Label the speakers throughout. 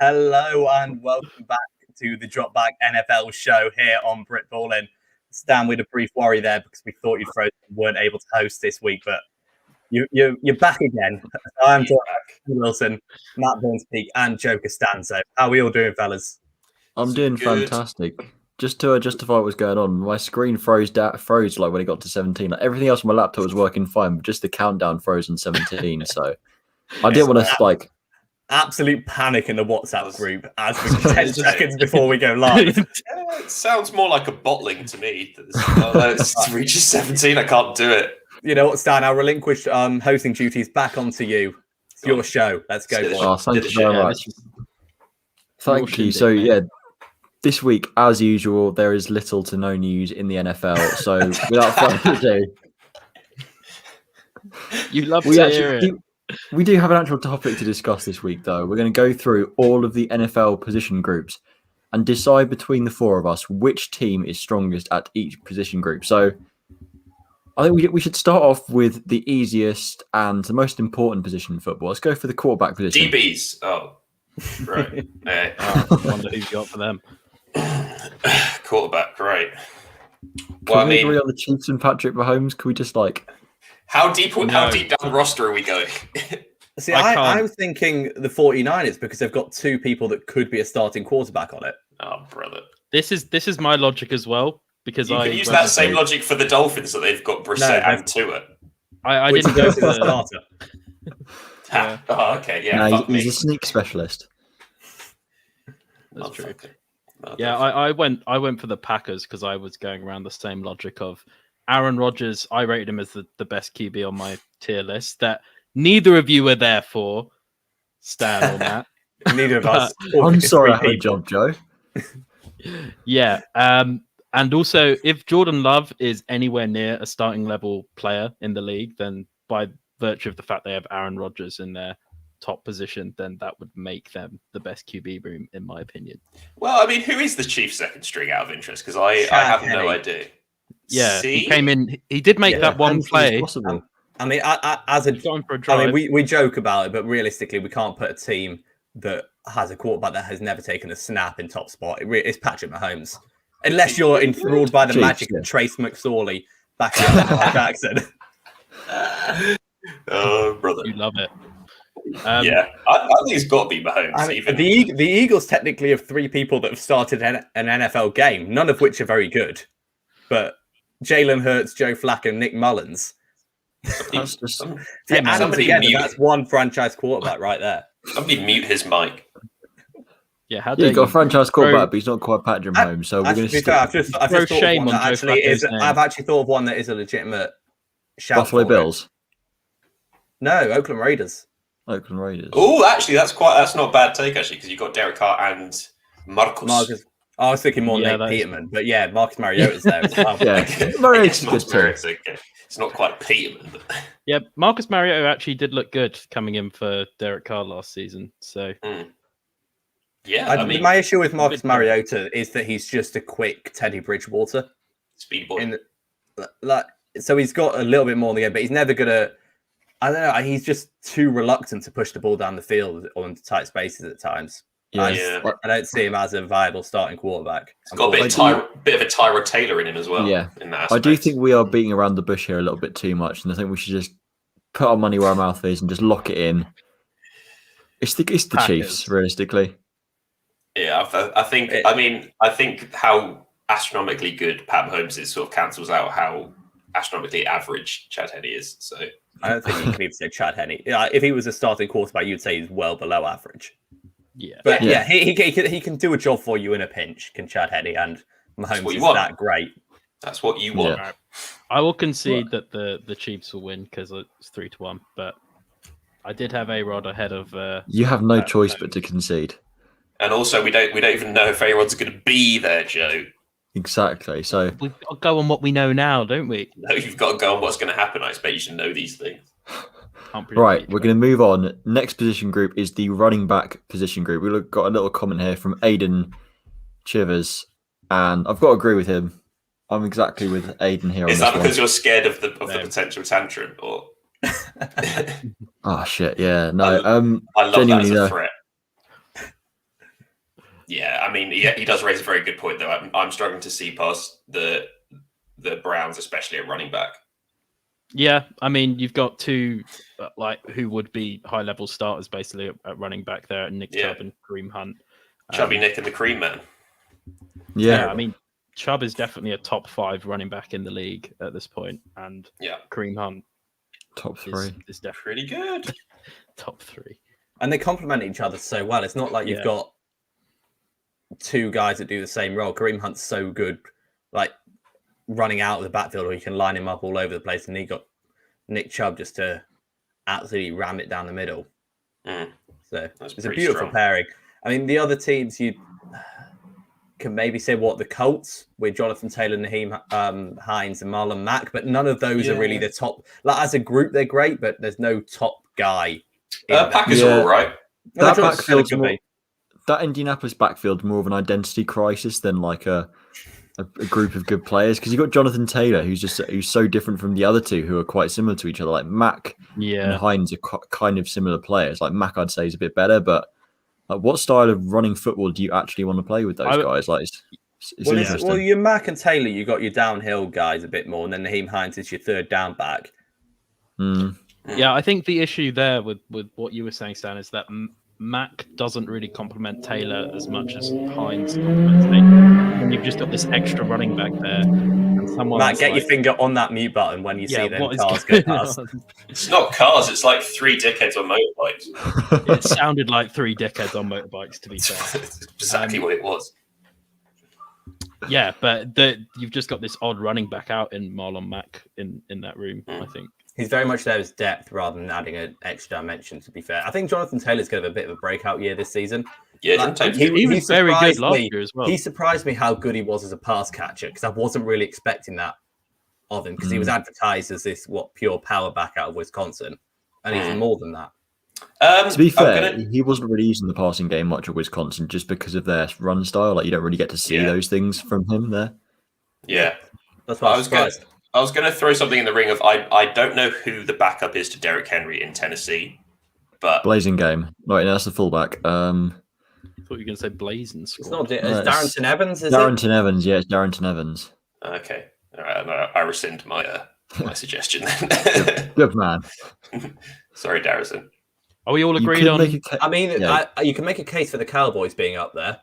Speaker 1: Hello and welcome back to the Drop Back NFL show here on Brit Ballin. Stan, with a brief worry there because we thought you'd weren't able to host this week, but you're back again. I'm John Wilson, Matt Burnspeak, and Joe Costanzo. How are we all doing, fellas?
Speaker 2: I'm doing fantastic. Just to justify what was going on, my screen froze like when it got to 17. Like, everything else on my laptop was working fine, but just the countdown froze on 17. So I didn't want to
Speaker 1: absolute panic in the WhatsApp group as we 10 seconds before we go live.
Speaker 3: It sounds more like a bottling to me. It reaches 17. I can't do it.
Speaker 1: You know what, Stan? Our relinquished hosting duties back onto you. It's your show. Let's go.
Speaker 2: Thank you very much. Thank you. So this week, as usual, there is little to no news in the NFL. So without further ado,
Speaker 4: you love to hear it.
Speaker 2: We do have an actual topic to discuss this week, though. We're going to go through all of the NFL position groups and decide between the four of us which team is strongest at each position group. So I think we should start off with the easiest and the most important position in football. Let's go for the quarterback position.
Speaker 3: DBs. Oh, right.
Speaker 4: I wonder who you got for them.
Speaker 3: Quarterback, right.
Speaker 2: Can we agree on the Chiefs and Patrick Mahomes? Can we just
Speaker 3: How deep down the roster are we going?
Speaker 1: See, I'm thinking the 49ers because they've got two people that could be a starting quarterback on it.
Speaker 3: Oh, brother.
Speaker 4: This is my logic as well. Because
Speaker 3: you can use that same logic for the Dolphins that they've got Brissett and Tua.
Speaker 4: I didn't go for the
Speaker 1: starter.
Speaker 3: Oh, okay, yeah.
Speaker 2: No, he's a sneak specialist.
Speaker 4: That's true. Yeah, I went for the Packers because I was going around the same logic of Aaron Rodgers. I rated him as the best QB on my tier list that neither of you were there for, Stan or Matt.
Speaker 1: Neither of us.
Speaker 2: I'm sorry, I job, Joe.
Speaker 4: Yeah. And also, if Jordan Love is anywhere near a starting level player in the league, then by virtue of the fact they have Aaron Rodgers in their top position, then that would make them the best QB room, in my opinion.
Speaker 3: Well, I mean, who is the Chiefs' second string out of interest? Because I have no idea.
Speaker 4: Yeah, he came in. He did make that one play.
Speaker 1: I mean, we joke about it, but realistically, we can't put a team that has a quarterback that has never taken a snap in top spot. It's Patrick Mahomes. Unless you're enthralled by the magic of Trace McSorley back in Lamar Jackson.
Speaker 3: Oh, brother.
Speaker 4: You love it.
Speaker 3: Yeah, I think it's got to be Mahomes.
Speaker 1: I mean, the Eagles technically have three people that have started an NFL game, none of which are very good. But Jalen Hurts, Joe Flacco, Nick Mullins.
Speaker 3: That's
Speaker 1: one franchise quarterback right there.
Speaker 3: Somebody mute his mic.
Speaker 4: Yeah,
Speaker 2: you've got a franchise quarterback, but he's not quite Patrick Mahomes. So we're going to
Speaker 1: I've actually thought of one that is a legitimate shout.
Speaker 2: Buffalo Bills.
Speaker 1: No, Oakland Raiders.
Speaker 3: Oh, actually, that's not a bad take actually, because you've got Derek Carr and Marcus.
Speaker 1: I was thinking more Nate Peterman, but yeah, Marcus Mariota's there as well.
Speaker 2: Mariota's good too.
Speaker 3: It's not quite Peterman, but
Speaker 4: yeah, Marcus Mariota actually did look good coming in for Derek Carr last season. So.
Speaker 3: Yeah, I mean,
Speaker 1: my issue with Marcus Mariota is that he's just a quick Teddy Bridgewater.
Speaker 3: Speed boy.
Speaker 1: So he's got a little bit more in the game, but he's never gonna. I don't know. He's just too reluctant to push the ball down the field or into tight spaces at times. I don't see him as a viable starting quarterback.
Speaker 3: He's got a bit of a Tyrod Taylor in him as well.
Speaker 2: Yeah,
Speaker 3: in that
Speaker 2: I do think we are beating around the bush here a little bit too much, and I think we should just put our money where our mouth is and just lock it in. It's the Chiefs, realistically.
Speaker 3: Yeah, I think how astronomically good Pat Mahomes is sort of cancels out how astronomically average Chad Henne is. So
Speaker 1: I don't think you can even say Chad Henne. If he was a starting quarterback, you'd say he's well below average.
Speaker 4: Yeah,
Speaker 1: but he can do a job for you in a pinch. Can Chad Henne, and Mahomes is that great?
Speaker 3: That's what you want.
Speaker 4: Yeah. I will concede that the Chiefs will win because it's 3-1. But I did have A-Rod ahead of.
Speaker 2: You have no choice but to concede.
Speaker 3: And also, we don't even know if A-Rod's going to be there, Joe.
Speaker 2: Exactly. So
Speaker 4: we've got to go on what we know now, don't we?
Speaker 3: No, you've got to go on what's going to happen. I expect you should know these things.
Speaker 2: Right, we're going to move on. Next position group is the running back position group. We've got a little comment here from Aiden Chivers, and I've got to agree with him. I'm exactly with Aiden here.
Speaker 3: Is that because you're scared of the potential tantrum, or?
Speaker 2: Oh shit! Yeah, no.
Speaker 3: I love that as a threat. Yeah, I mean, he does raise a very good point, though. I'm struggling to see past the Browns, especially at running back.
Speaker 4: Yeah, I mean, you've got two who would be high-level starters basically at running back there, Nick Chubb and Kareem Hunt.
Speaker 3: Chubby Nick and the Cream Man.
Speaker 4: Yeah, I mean, Chubb is definitely a top 5 running back in the league at this point, and Kareem Hunt
Speaker 2: top 3
Speaker 3: is definitely pretty good.
Speaker 4: Top 3,
Speaker 1: and they complement each other so well. It's not like you've got two guys that do the same role. Kareem Hunt's so good, like running out of the backfield, or you can line him up all over the place, and he got Nick Chubb just to absolutely ram it down the middle. So it's a beautiful pairing. I mean, the other teams you can maybe say the Colts with Jonathan Taylor, Naheem Hines, and Marlon Mack, but none of those are really the top. Like as a group, they're great, but there's no top guy.
Speaker 3: Packers are all right.
Speaker 2: That backfield's more, that Indianapolis backfield more of an identity crisis than like a group of good players, because you've got Jonathan Taylor who's so different from the other two who are quite similar to each other. Like Mack and Hines are kind of similar players. Like Mack, I'd say, is a bit better, but like, what style of running football do you actually want to play with those guys? Like, it's interesting.
Speaker 1: Well, you're Mack and Taylor, you got your downhill guys a bit more, and then Naheem Hines is your third down back.
Speaker 4: Yeah, I think the issue there with what you were saying, Stan, is that Mack doesn't really complement Taylor as much as Hines complements Taylor. And you've just got this extra running back there. And
Speaker 1: Matt, get your finger on that mute button when you see them cars go past.
Speaker 3: It's not cars, it's like 3 dickheads on motorbikes.
Speaker 4: It sounded like 3 dickheads on motorbikes, to be fair.
Speaker 3: That's exactly what it was.
Speaker 4: Yeah, but you've just got this odd running back out in Marlon Mack in that room, I think.
Speaker 1: He's very much there as depth rather than adding an extra dimension, to be fair. I think Jonathan Taylor's going to have a bit of a breakout year this season.
Speaker 3: Yeah,
Speaker 4: he was very good last year as well.
Speaker 1: He surprised me how good he was as a pass catcher, because I wasn't really expecting that of him, because he was advertised as this pure power back out of Wisconsin, and he's more than that.
Speaker 2: To be fair, he wasn't really using the passing game much at Wisconsin just because of their run style. Like, you don't really get to see those things from him there.
Speaker 3: Yeah,
Speaker 1: that's why I was surprised.
Speaker 3: I was going to throw something in the ring of I don't know who the backup is to Derrick Henry in Tennessee, but
Speaker 2: blazing game. Right, no, that's the fullback.
Speaker 4: I thought you were going to say blazing squad.
Speaker 1: It's not Darrington Evans, is
Speaker 2: Darrington Evans, yeah, it's Darrington Evans.
Speaker 3: Okay, all right, I rescind my suggestion then.
Speaker 2: Good man.
Speaker 3: Sorry, Darrison.
Speaker 4: Are we all agreed on?
Speaker 1: I mean, you can make a case for the Cowboys being up there.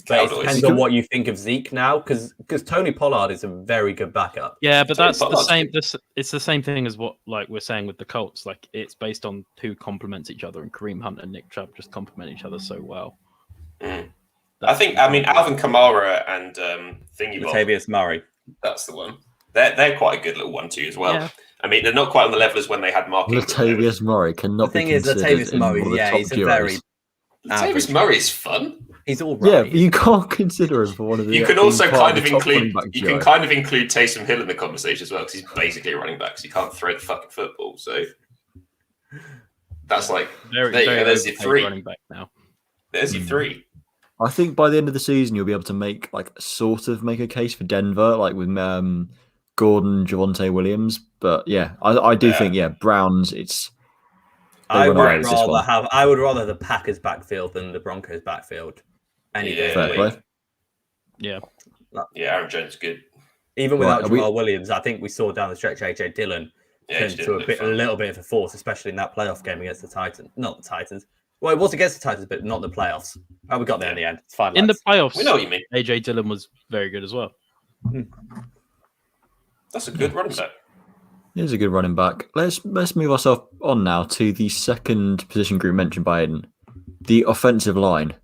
Speaker 1: But it depends on what you think of Zeke now, because Tony Pollard is a very good backup.
Speaker 4: Yeah, but that's the same. It's the same thing as what we're saying with the Colts. Like, it's based on who complements each other, and Kareem Hunt and Nick Chubb just complement each other so well.
Speaker 3: I mean, Alvin Kamara and
Speaker 1: Latavius Murray.
Speaker 3: That's the one. They're quite a good little 1-2 as well. Yeah. I mean, they're not quite on the level as when they had Mark.
Speaker 2: Latavius Murray cannot.
Speaker 1: The thing is, Latavius Murray, he's a very.
Speaker 3: Latavius Murray's fun.
Speaker 1: He's all right.
Speaker 2: Yeah, but you can't consider him for one of the.
Speaker 3: You can also kind of include. You can kind of include Taysom Hill in the conversation as well, because he's basically a running back, because he can't throw the fucking football. So that's like there's your 3
Speaker 4: running back now.
Speaker 3: There's your 3.
Speaker 2: I think by the end of the season, you'll be able to make make a case for Denver, like with Gordon, Javonte Williams. But yeah, I do think Browns.
Speaker 1: I would rather the Packers backfield than the Broncos backfield. Any day of the week.
Speaker 4: Yeah.
Speaker 3: Aaron Jones is good.
Speaker 1: Even without Jamal Williams, I think we saw down the stretch AJ Dillon turn to a little bit of a force, especially in that playoff game against the Titans. Not the Titans. Well, it was against the Titans, but not the playoffs. We got there in the end. It's fine.
Speaker 4: In the playoffs,
Speaker 3: we know what you mean.
Speaker 4: AJ Dillon was very good as well.
Speaker 3: That's a good running back.
Speaker 2: He's a good running back. Let's move ourselves on now to the second position group mentioned by Aiden, the offensive line.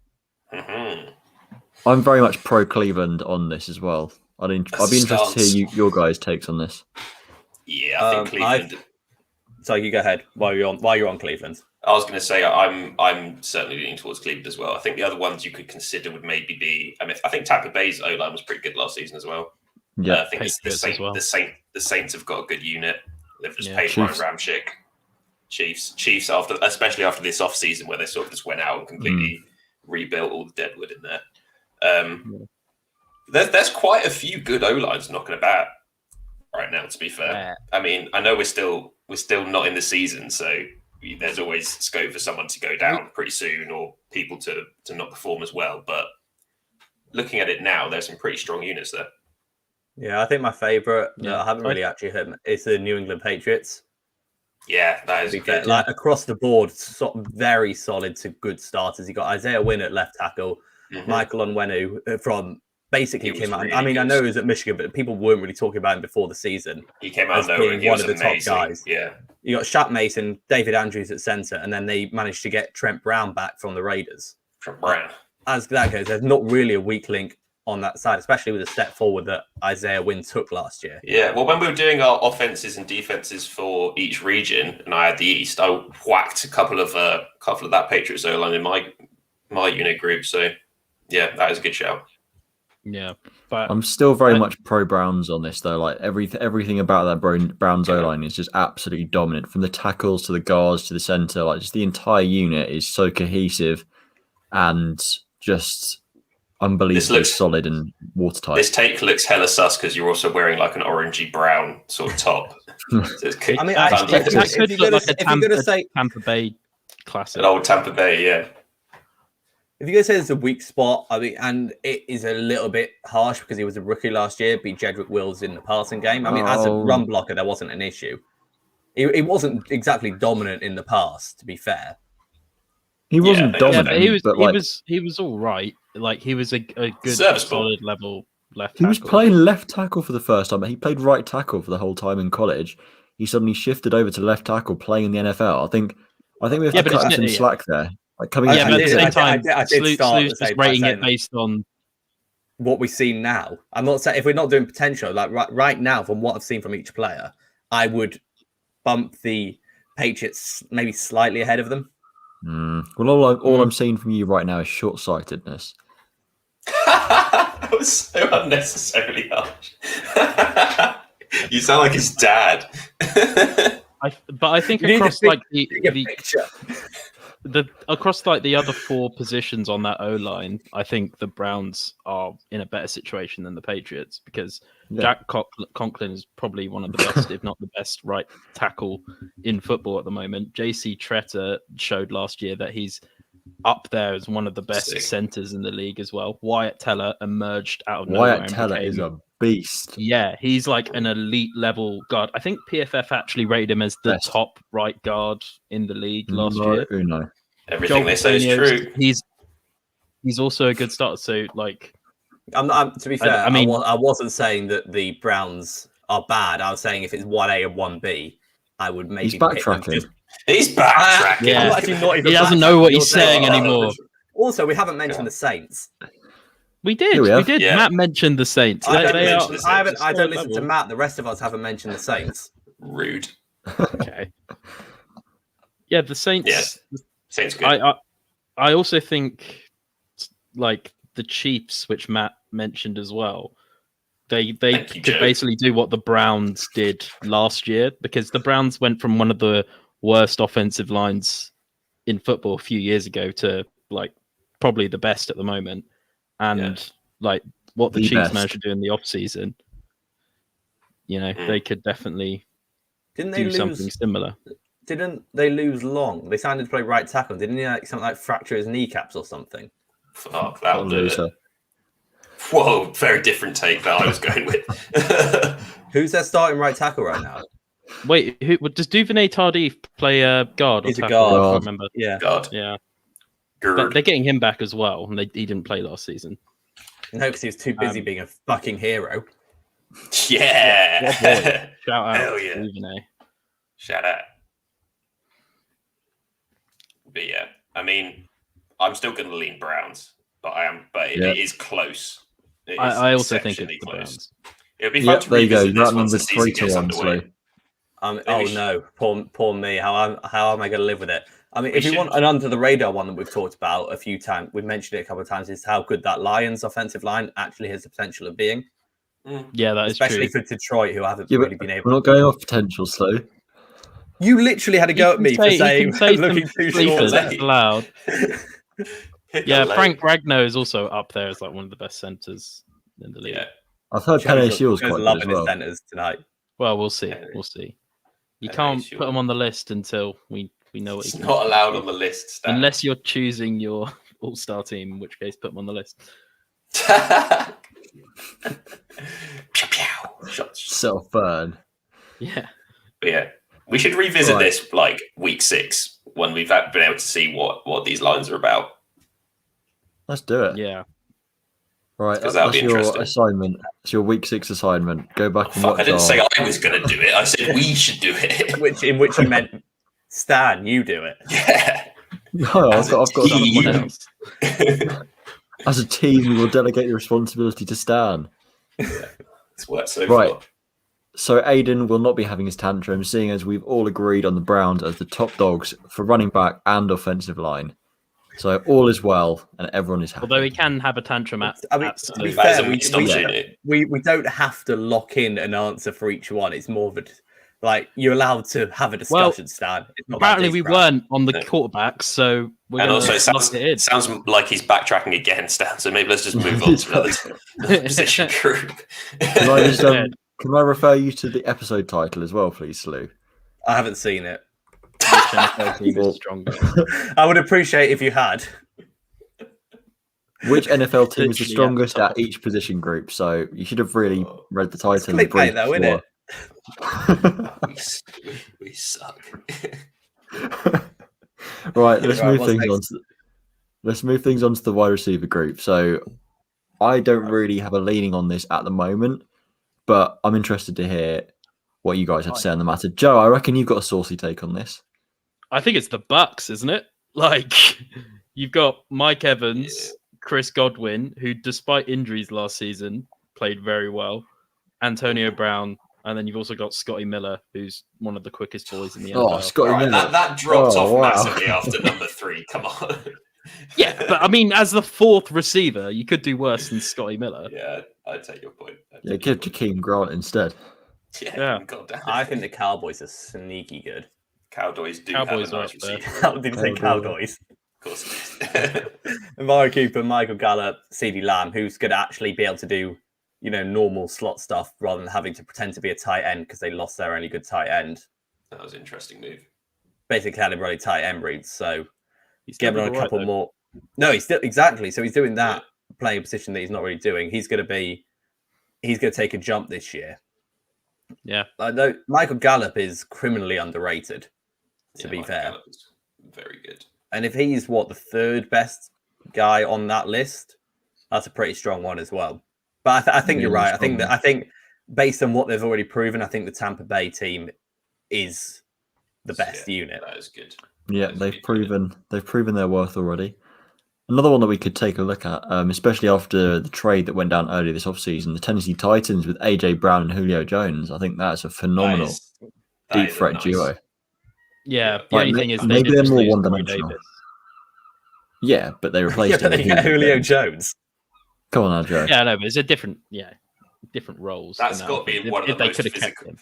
Speaker 2: I'm very much pro Cleveland on this as well. I'd be interested to hear your guys' takes on this.
Speaker 3: Yeah, I think Cleveland.
Speaker 1: So you go ahead while you're on Cleveland.
Speaker 3: I was going to say I'm certainly leaning towards Cleveland as well. I think the other ones you could consider would maybe be. I mean, I think Tampa Bay's O-line was pretty good last season as well.
Speaker 2: Yeah,
Speaker 3: I think it's the Saints have got a good unit. They've just paid Ryan Ramczyk. Chiefs especially after this off season where they sort of just went out and completely rebuilt all the deadwood in there. There's quite a few good O-lines knocking about right now, to be fair. I mean, I know we're still not in the season, so there's always scope for someone to go down pretty soon or people to not perform as well. But looking at it now, there's some pretty strong units there.
Speaker 1: Yeah, I think my favourite that
Speaker 4: Yeah.
Speaker 1: I haven't really actually heard is the New England Patriots.
Speaker 3: Yeah, that is
Speaker 1: To be
Speaker 3: good.
Speaker 1: fair, like across the board, very solid to good starters. You got Isaiah Wynn at left tackle, Michael Onwenu from basically
Speaker 3: He was
Speaker 1: came out.
Speaker 3: really
Speaker 1: I mean, I
Speaker 3: good.
Speaker 1: know he was at Michigan, but people weren't really talking about him before the season.
Speaker 3: He came out
Speaker 1: as
Speaker 3: nowhere.
Speaker 1: being
Speaker 3: He
Speaker 1: one
Speaker 3: was
Speaker 1: of the
Speaker 3: amazing.
Speaker 1: top guys.
Speaker 3: Yeah.
Speaker 1: You got Shaq Mason, David Andrews at centre, and then they managed to get Trent Brown back from the Raiders.
Speaker 3: Trent Brown.
Speaker 1: As that goes, there's not really a weak link on that side, especially with the step forward that Isaiah Wynn took last year.
Speaker 3: Yeah, well, when we were doing our offenses and defenses for each region, and I had the East, I whacked a couple of that Patriots O-line in my unit group. So, yeah, that is a good shout.
Speaker 4: Yeah, but
Speaker 2: I'm still very much pro Browns on this though. Like everything about that Browns O-line is just absolutely dominant, from the tackles to the guards to the center. Like just the entire unit is so cohesive and just unbelievably solid and watertight.
Speaker 3: This take looks hella sus because you're also wearing like an orangey brown sort of top. So
Speaker 1: I mean,
Speaker 4: that could look like a Tampa Bay classic.
Speaker 3: An old Tampa Bay, yeah.
Speaker 1: If you're going to say there's a weak spot, I mean, and it is a little bit harsh because he was a rookie last year, beat Jedrick Wills in the passing game. I mean, as a run blocker, there wasn't an issue. He wasn't exactly dominant in the past, to be fair.
Speaker 2: He wasn't dominant,
Speaker 4: but he was all right. Like he was a good solid level left tackle.
Speaker 2: He was playing left tackle for the first time. He played right tackle for the whole time in college. He suddenly shifted over to left tackle playing in the NFL. I think we have to cut him some slack there. Like coming
Speaker 4: but at the same time,
Speaker 1: I did start
Speaker 4: just rating it based on
Speaker 1: what we've seen now. I'm not saying if we're not doing potential, like right now, from what I've seen from each player, I would bump the Patriots maybe slightly ahead of them.
Speaker 2: Well, all I'm seeing from you right now is short-sightedness.
Speaker 3: That was so unnecessarily harsh. You sound like his dad.
Speaker 4: But I think across like across like the other four positions on that O-line, I think the Browns are in a better situation than the Patriots because Jack Conklin is probably one of the best, if not the best, right tackle in football at the moment. JC Tretter showed last year that he's up there as one of the best centers in the league as well. Wyatt Teller emerged out of nowhere.
Speaker 2: Wyatt Teller is a beast.
Speaker 4: Yeah, he's like an elite level guard. I think PFF actually rated him as the top right guard in the league last year.
Speaker 2: No.
Speaker 3: Everything they say is true.
Speaker 4: He's also a good starter. So like,
Speaker 1: to be fair, I mean, I wasn't saying that the Browns are bad. I was saying if it's 1A and 1B, I would maybe.
Speaker 2: He's backtracking.
Speaker 3: He's backtracking.
Speaker 4: Yeah.
Speaker 1: I'm actually not even.
Speaker 4: He doesn't know what he's saying anymore.
Speaker 1: Also, we haven't mentioned the Saints.
Speaker 4: We did. We did. Yeah. Matt mentioned the Saints.
Speaker 1: I don't listen to Matt. The rest of us haven't mentioned the Saints.
Speaker 3: Rude.
Speaker 4: Okay. Yeah, the Saints.
Speaker 3: Yeah. Saints good.
Speaker 4: I also think like the Chiefs, which Matt mentioned as well. They could basically do what the Browns did last year because the Browns went from one of the worst offensive lines in football a few years ago to like probably the best at the moment. And like what the Chiefs managed to do in the offseason, they could definitely do something similar.
Speaker 1: Didn't they lose Long? They signed him to play right tackle. Didn't he something like fracture his kneecaps or something?
Speaker 3: Fuck, that'll do it. Whoa, very different take that I was going with.
Speaker 1: Who's their starting right tackle right now?
Speaker 4: Wait, does Duvernay Tardif play guard?
Speaker 1: He's
Speaker 4: or
Speaker 1: a
Speaker 4: tackle?
Speaker 1: guard.
Speaker 4: I can't remember.
Speaker 1: Yeah.
Speaker 3: Guard.
Speaker 4: Yeah. But they're getting him back as well, and he didn't play last season.
Speaker 1: No, because he was too busy being a fucking hero.
Speaker 3: Yeah.
Speaker 4: Shout out.
Speaker 3: Hell yeah.
Speaker 4: Duvernay.
Speaker 3: Shout out. But yeah, I mean, I'm still going to lean Browns, but it is close.
Speaker 4: I also think it's the Browns.
Speaker 3: It'll be fun to revisit this once the season gets underway.
Speaker 1: No, poor me. How am I going to live with it? I mean, if you want an under the radar one that we've talked about a few times, we've mentioned it a couple of times, is how good that Lions offensive line actually has the potential of being.
Speaker 4: Yeah, that is
Speaker 1: especially
Speaker 4: true.
Speaker 1: for Detroit, who haven't really been able.
Speaker 2: We're not going off potential, Slow.
Speaker 1: You literally had a go at me for saying looking too short.
Speaker 4: That's allowed. Yeah, Frank Ragnow is also up there as like one of the best centers in the league.
Speaker 3: Yeah.
Speaker 2: I've heard Penny Shields quite good as well.
Speaker 1: Centers tonight.
Speaker 4: Well, we'll see. We'll see. You can't put them on the list until we know what.
Speaker 3: It's not allowed on the list, Stan.
Speaker 4: Unless you're choosing your all-star team, in which case put them on the list.
Speaker 3: Pew, pew. Shots.
Speaker 2: Self-burn.
Speaker 4: Yeah.
Speaker 3: But yeah, we should revisit this like week 6 when we've been able to see what these lines are about.
Speaker 2: Let's do it.
Speaker 4: Yeah.
Speaker 2: Right,
Speaker 3: Because that'll
Speaker 2: that's
Speaker 3: be
Speaker 2: your
Speaker 3: interesting.
Speaker 2: assignment. It's your week 6 assignment. Go back and
Speaker 3: Fuck,
Speaker 2: watch.
Speaker 3: I didn't say I was going to do it. I said we should do it.
Speaker 1: In which you meant, Stan, you do it.
Speaker 3: Yeah.
Speaker 2: No, I've got
Speaker 3: team.
Speaker 2: someone else. As a team, we will delegate the responsibility to Stan.
Speaker 3: It's worked so
Speaker 2: Right.
Speaker 3: far.
Speaker 2: So Aiden will not be having his tantrum, seeing as we've all agreed on the Browns as the top dogs for running back and offensive line. So all is well, and everyone is happy.
Speaker 4: Although he can have a tantrum at.
Speaker 1: I mean,
Speaker 4: at
Speaker 1: to be
Speaker 4: Stoke.
Speaker 1: fair,
Speaker 3: we
Speaker 1: we don't have to lock in an answer for each one. It's more of a like you're allowed to have a discussion, Stan. It's not
Speaker 4: Apparently,
Speaker 1: that
Speaker 4: we
Speaker 1: crap.
Speaker 4: weren't on the quarterbacks, so we're
Speaker 3: And
Speaker 4: going
Speaker 3: also,
Speaker 4: to
Speaker 3: it
Speaker 4: lock it in.
Speaker 3: sounds like he's backtracking again, Stan. So maybe let's just move on to another position group.
Speaker 2: Can I just can I refer you to the episode title as well, please, Slew?
Speaker 1: I haven't seen it.
Speaker 4: Which NFL team is stronger?
Speaker 1: I would appreciate if you had.
Speaker 2: Which NFL team is the
Speaker 4: Literally,
Speaker 2: strongest
Speaker 4: yeah.
Speaker 2: at each position group? So you should have really read the title.
Speaker 1: It's
Speaker 2: and the brief
Speaker 1: clickbait though, isn't it?
Speaker 3: We suck.
Speaker 2: Right, let's
Speaker 1: Right,
Speaker 2: move
Speaker 1: what's
Speaker 2: things
Speaker 1: next?
Speaker 2: on. Let's move things on to the wide receiver group. So I don't really have a leaning on this at the moment, but I'm interested to hear what you guys have to say on the matter. Joe, I reckon you've got a saucy take on this.
Speaker 4: I think it's the Bucks, isn't it? Like, you've got Mike Evans, Chris Godwin, who, despite injuries last season, played very well. Antonio Brown, and then you've also got Scotty Miller, who's one of the quickest boys in the NFL.
Speaker 2: Oh, Scotty
Speaker 3: Right,
Speaker 2: Miller.
Speaker 3: that dropped
Speaker 2: Oh,
Speaker 3: off
Speaker 2: wow.
Speaker 3: massively after number 3. Come on.
Speaker 4: Yeah, but I mean, as the 4th receiver, you could do worse than Scotty Miller.
Speaker 3: Yeah, I take your point.
Speaker 2: Yeah, give Jakeem Grant instead.
Speaker 4: Yeah.
Speaker 3: God damn it.
Speaker 1: I think the Cowboys are sneaky good.
Speaker 3: Cowboys do
Speaker 4: Cowboys
Speaker 3: have a
Speaker 4: are
Speaker 3: nice
Speaker 4: up there.
Speaker 3: receiver.
Speaker 1: I didn't say Cowboys.
Speaker 3: Of course it is.
Speaker 1: Amari Cooper, Michael Gallup, CeeDee Lamb, who's going to actually be able to do, normal slot stuff rather than having to pretend to be a tight end because they lost their only good tight end.
Speaker 3: That was an interesting move.
Speaker 1: Basically, had a really tight end read, so
Speaker 4: He's
Speaker 1: give him
Speaker 4: still
Speaker 1: on a
Speaker 4: all right,
Speaker 1: couple
Speaker 4: though.
Speaker 1: more. No, he's still exactly. So he's doing that, playing a position that he's not really doing. He's going to take a jump this year.
Speaker 4: Yeah.
Speaker 1: I know Michael Gallup is criminally underrated, to
Speaker 3: Yeah,
Speaker 1: be
Speaker 3: Mike
Speaker 1: fair.
Speaker 3: Gallup is very good.
Speaker 1: And if he's the third best guy on that list, that's a pretty strong one as well. But I think you're
Speaker 2: Really
Speaker 1: right.
Speaker 2: strong
Speaker 1: I think based on what they've already proven, I think the Tampa Bay team is the best unit.
Speaker 3: That is good.
Speaker 2: Yeah,
Speaker 3: That is
Speaker 2: they've
Speaker 3: really
Speaker 2: proven their worth already. Another one that we could take a look at, especially after the trade that went down earlier this offseason, the Tennessee Titans with AJ Brown and Julio Jones. I think that's a phenomenal
Speaker 3: that
Speaker 2: deep
Speaker 3: is a
Speaker 2: threat
Speaker 3: nice-
Speaker 2: duo.
Speaker 4: Yeah, the
Speaker 2: Like,
Speaker 4: only thing is they
Speaker 2: maybe
Speaker 4: did
Speaker 2: they're
Speaker 4: just
Speaker 2: more
Speaker 4: lose Corey
Speaker 2: one-dimensional.
Speaker 4: Davis.
Speaker 2: Yeah, but they replaced
Speaker 1: Yeah, but
Speaker 2: him
Speaker 1: they
Speaker 2: with
Speaker 1: get Julio
Speaker 2: Jones.
Speaker 1: Jones.
Speaker 2: Come on now, Joe.
Speaker 4: Yeah, no, but it's a different roles.
Speaker 3: That's
Speaker 4: in that,
Speaker 3: got to
Speaker 4: I
Speaker 3: be
Speaker 4: think,
Speaker 3: one of
Speaker 4: if
Speaker 3: the
Speaker 4: they
Speaker 3: most
Speaker 4: could have kept
Speaker 3: physical.
Speaker 4: him.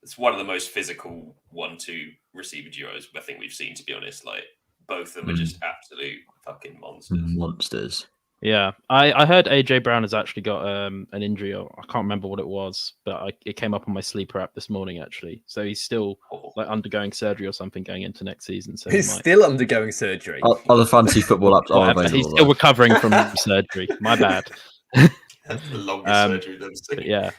Speaker 3: It's one of the most physical 1-2 receiver duos I think we've seen. To be honest, like both of them are just absolute fucking monsters.
Speaker 2: Monsters.
Speaker 4: Yeah, I heard AJ Brown has actually got an injury, or I can't remember what it was, but it came up on my sleeper app this morning actually. So he's still
Speaker 3: Oh,
Speaker 4: undergoing surgery or something going into next season. So
Speaker 1: He's
Speaker 4: he might,
Speaker 1: still undergoing surgery.
Speaker 2: Other fantasy football apps are
Speaker 4: whatever,
Speaker 2: available.
Speaker 4: he's still recovering from surgery. My bad.
Speaker 3: that's the longest surgery they've
Speaker 4: But
Speaker 3: seen.
Speaker 4: yeah,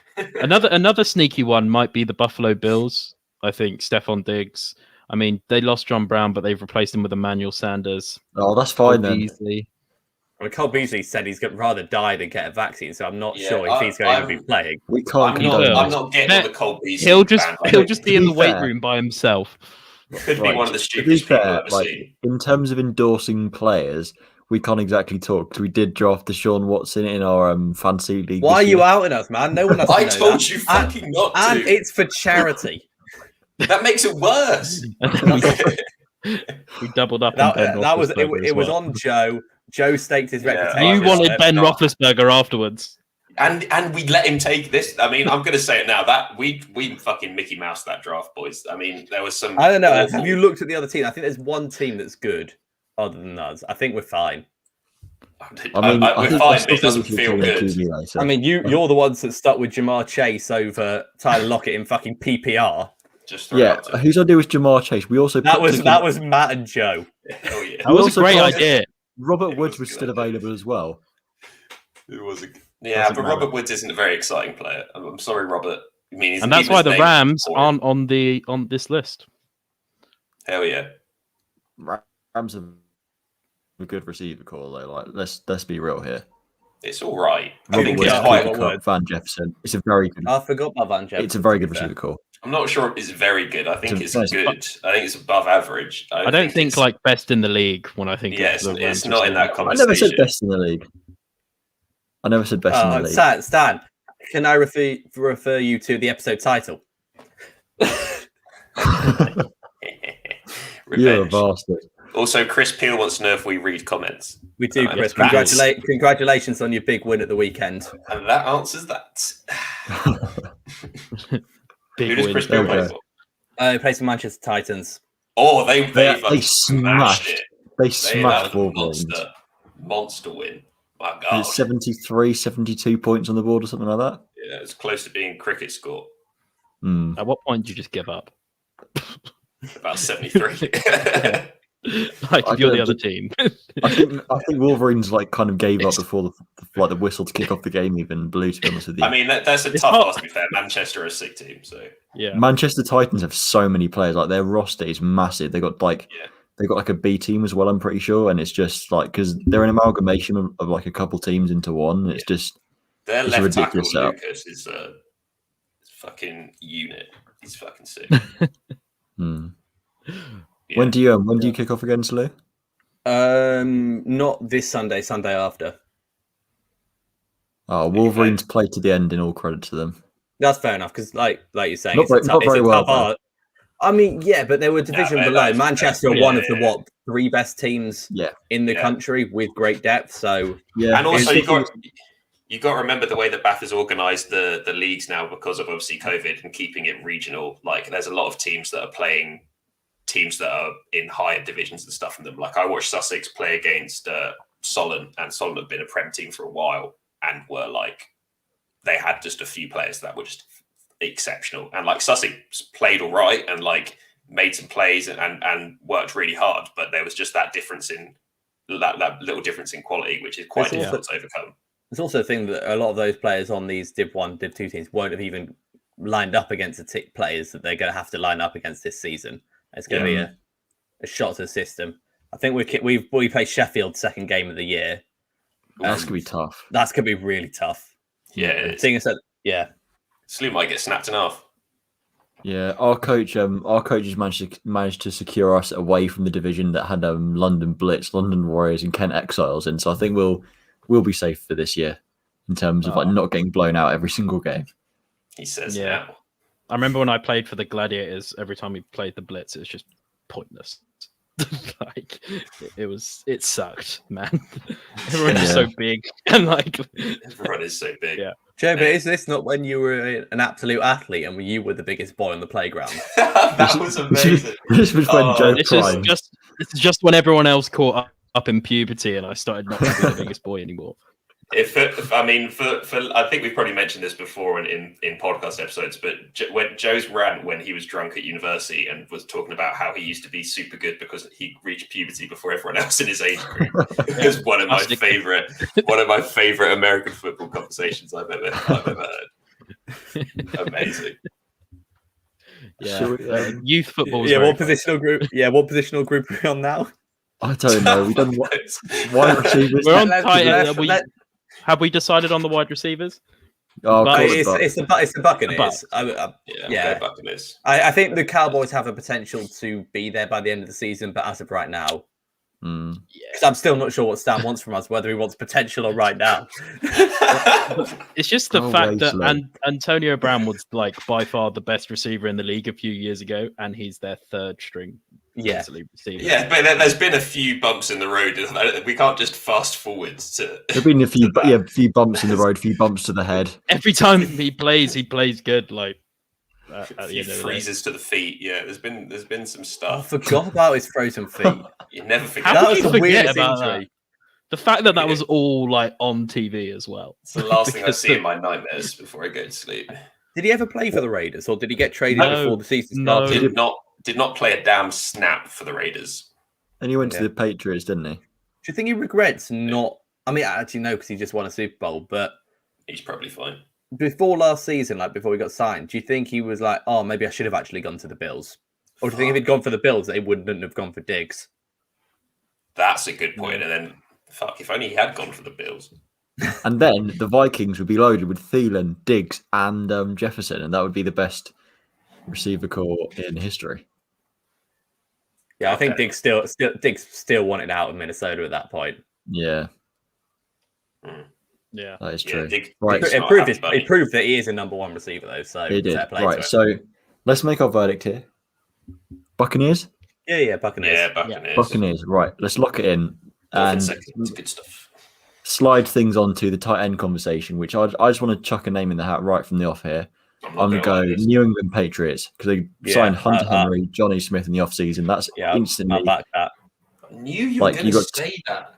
Speaker 4: another sneaky one might be the Buffalo Bills. I think Stephon Diggs. I mean, they lost John Brown, but they've replaced him with Emmanuel Sanders.
Speaker 2: Oh, that's fine then.
Speaker 4: Beasley.
Speaker 1: Well, Cole Beasley said he's going to rather die than get a vaccine, so I'm not
Speaker 3: Yeah,
Speaker 1: sure if he's going to be playing.
Speaker 2: We can't
Speaker 3: I'm
Speaker 2: condone
Speaker 3: not
Speaker 2: this.
Speaker 3: getting on the Cole Beasley.
Speaker 4: He'll
Speaker 3: bandwagon.
Speaker 4: just be in the
Speaker 2: To be
Speaker 4: weight
Speaker 2: fair-
Speaker 4: room by himself.
Speaker 3: Could be
Speaker 2: Right,
Speaker 3: one of the
Speaker 2: to be
Speaker 3: stupidest people
Speaker 2: fair,
Speaker 3: I've ever seen.
Speaker 2: in terms of endorsing players, we can't exactly talk because we did draft Deshaun Watson in our fantasy league.
Speaker 1: Why are
Speaker 2: this
Speaker 1: you
Speaker 2: year.
Speaker 1: outing us, man? No one has to
Speaker 3: I
Speaker 1: know
Speaker 3: told
Speaker 1: that.
Speaker 3: you fucking not to.
Speaker 1: And it's for charity.
Speaker 3: That makes it worse.
Speaker 4: And then we doubled up on Ben
Speaker 1: that was
Speaker 4: Roethlisberger
Speaker 1: it
Speaker 4: as
Speaker 1: was
Speaker 4: well.
Speaker 1: on Joe. Joe staked his
Speaker 3: Yeah.
Speaker 1: reputation.
Speaker 4: You
Speaker 3: I
Speaker 4: wanted
Speaker 3: was
Speaker 4: Ben
Speaker 3: not.
Speaker 4: Roethlisberger afterwards.
Speaker 3: And we let him take this. I mean, I'm going to say it now. That we fucking Mickey Mouse that draft, boys. I mean, there was some.
Speaker 1: I don't know.
Speaker 3: awful-
Speaker 1: Have you looked at the other team? I think there's one team that's good other than us. I think we're fine.
Speaker 2: I mean,
Speaker 3: we're
Speaker 2: think
Speaker 3: fine,
Speaker 2: that's
Speaker 3: but it doesn't
Speaker 2: something
Speaker 3: feel
Speaker 2: we can
Speaker 3: good.
Speaker 2: do later.
Speaker 1: I mean, you're the ones that stuck with Jamar Chase over Tyler Lockett in fucking PPR.
Speaker 3: Just throw it
Speaker 2: yeah,
Speaker 3: out to him.
Speaker 2: whose idea was Jamar Chase? We also
Speaker 1: That
Speaker 2: put
Speaker 1: was Matt and Joe.
Speaker 3: Hell yeah.
Speaker 4: That was a
Speaker 2: also
Speaker 4: great
Speaker 2: tried-
Speaker 4: idea.
Speaker 2: Robert
Speaker 3: It
Speaker 2: Woods
Speaker 3: was
Speaker 2: was
Speaker 3: a
Speaker 2: still
Speaker 3: good idea.
Speaker 2: available as well.
Speaker 3: It was but Robert Woods isn't a very exciting player. I'm sorry, Robert. I mean,
Speaker 4: and that's why the Rams aren't on this list.
Speaker 3: Hell yeah,
Speaker 2: Rams have a good receiver core though. Like, let's be real here.
Speaker 3: It's all right.
Speaker 2: I think it's quite Van Jefferson. It's a very good.
Speaker 1: I forgot about Van Jefferson.
Speaker 2: It's a very good receiver core.
Speaker 3: I'm not sure it's very good. I think it's good. I think it's above average.
Speaker 4: I don't think like best in the league when I think.
Speaker 3: Yes, it's not in that conversation.
Speaker 2: I never said best in the league. I never said best in the league.
Speaker 1: Stan, can I refer you to the episode title?
Speaker 2: You're a bastard.
Speaker 3: Also, Chris Peel wants to know if we read comments.
Speaker 1: We do, Chris. Congratulations on your big win at the weekend.
Speaker 3: And that answers that.
Speaker 4: Who
Speaker 3: does Chris Peel play for?
Speaker 1: He plays for Manchester Titans.
Speaker 3: Oh, they
Speaker 2: smashed it. They smashed Wolverines.
Speaker 3: Monster win. My God.
Speaker 2: It's 73, 72 points on the board or something like that.
Speaker 3: Yeah, it's close to being cricket score.
Speaker 4: At what point did you just give up?
Speaker 3: About 73.
Speaker 4: Like if you're the other team.
Speaker 2: I think Wolverines like kind of gave up before the whistle to kick off the game even blew, to be honest with you.
Speaker 3: I mean, that's a tough loss, to be fair. Manchester are a sick team, so
Speaker 4: yeah.
Speaker 2: Manchester Titans have so many players. Like their roster is massive. They got like a B team as well, I'm pretty sure, and it's just like because they're an amalgamation of like a couple teams into one. It's just
Speaker 3: their left tackle Lucas is a fucking unit. He's fucking sick.
Speaker 2: When do you kick off again, Salou?
Speaker 1: Not this Sunday. Sunday after.
Speaker 2: Oh, Wolverines play to the end. In all credit to them.
Speaker 1: That's fair enough because, like you're saying,
Speaker 2: not very well.
Speaker 1: I mean, yeah, but they were division below. Manchester are one of the three best teams in the country with great depth. So
Speaker 3: and also you got to remember the way that Bath has organised the leagues now because of obviously COVID and keeping it regional. Like there's a lot of teams that are playing teams that are in higher divisions and stuff in them. Like I watched Sussex play against Solent, and Solent have been a Prem team for a while and were like they had just a few players that were just exceptional, and like Sussex played all right and like made some plays and worked really hard, but there was just that difference in that little difference in quality, which is quite difficult to overcome.
Speaker 1: There's also a thing that a lot of those players on these Div 1, Div 2 teams won't have even lined up against the players that they're going to have to line up against this season. It's going to be a shot to the system. I think we play Sheffield second game of the year.
Speaker 2: That's going to be tough.
Speaker 1: That's going to be really tough.
Speaker 3: Yeah.
Speaker 1: Slew
Speaker 3: might get snapped in half.
Speaker 2: Yeah, our coach has managed to secure us away from the division that had London Blitz, London Warriors, and Kent Exiles in. So I think we'll be safe for this year in terms of like not getting blown out every single game.
Speaker 3: He says now.
Speaker 4: I remember when I played for the Gladiators, every time we played the Blitz, it was just pointless. Like it sucked, man. Everyone is so big, and like
Speaker 3: everyone is so big.
Speaker 4: Yeah.
Speaker 1: Joe, but is this not when you were an absolute athlete and you were the biggest boy on the playground?
Speaker 3: That was amazing.
Speaker 2: This was when Joe
Speaker 4: prime. It's just when everyone else caught up in puberty and I started not to be the biggest boy anymore.
Speaker 3: I think we've probably mentioned this before in podcast episodes, but when Joe's rant when he was drunk at university and was talking about how he used to be super good because he reached puberty before everyone else in his age group is one of my favorite American football conversations I've ever heard. Amazing.
Speaker 4: Yeah, youth football.
Speaker 1: What positional group are we on now?
Speaker 2: I don't know. We've done wide receivers.
Speaker 4: We're on tight. Have we decided on the wide receivers?
Speaker 2: Oh,
Speaker 1: it's the Buccaneers.
Speaker 3: Buccaneers.
Speaker 1: I think the Cowboys have a potential to be there by the end of the season, but as of right now, because I'm still not sure what Stan wants from us, whether he wants potential or right now.
Speaker 4: It's just the fact that Antonio Brown was like by far the best receiver in the league a few years ago, and he's their third string.
Speaker 1: Yeah,
Speaker 3: but there's been a few bumps in the road. We can't just fast forward to.
Speaker 2: There've been a few bumps in the road, a few bumps to the head.
Speaker 4: Every time he plays good. Like
Speaker 3: a few freezes to the feet. Yeah, there's been some stuff.
Speaker 1: I forgot about his frozen feet.
Speaker 3: You never forget.
Speaker 4: How could you forget about that? The fact that was all like on TV as well.
Speaker 3: It's the last thing I see in my nightmares before I go to sleep.
Speaker 1: Did he ever play for the Raiders, or did he get traded before the season started?
Speaker 3: Did not play a damn snap for the Raiders.
Speaker 2: And he went to the Patriots, didn't he?
Speaker 1: Do you think he regrets not I mean, actually, no, because he just won a Super Bowl. But
Speaker 3: He's probably fine.
Speaker 1: before last season, like before he got signed, do you think he was like, oh, maybe I should have actually gone to the Bills? Or do you think if he'd gone for the Bills, they wouldn't have gone for Diggs?
Speaker 3: That's a good point. And then, if only he had gone for the Bills.
Speaker 2: And then the Vikings would be loaded with Thielen, Diggs, and Jefferson, and that would be the best receiver core in history.
Speaker 1: Yeah, I think Diggs still wanted out of Minnesota at that point.
Speaker 2: Yeah.
Speaker 4: Yeah,
Speaker 2: That is true.
Speaker 3: Right.
Speaker 1: It proved that he is a number one receiver, though. So
Speaker 2: It did.
Speaker 1: fair play
Speaker 2: Right.
Speaker 1: to him.
Speaker 2: So let's make our verdict here. Buccaneers?
Speaker 1: Yeah, Buccaneers.
Speaker 3: Yeah, Buccaneers.
Speaker 2: Buccaneers. Right. Let's lock it in. And
Speaker 3: It's good stuff.
Speaker 2: slide things onto the tight end conversation, which I just want to chuck a name in the hat right from the off here. I'm going to go New England Patriots because they signed Hunter Henry, Johnny Smith in the offseason. That's instantly.
Speaker 1: I'll back that.
Speaker 3: I knew you were going to say that.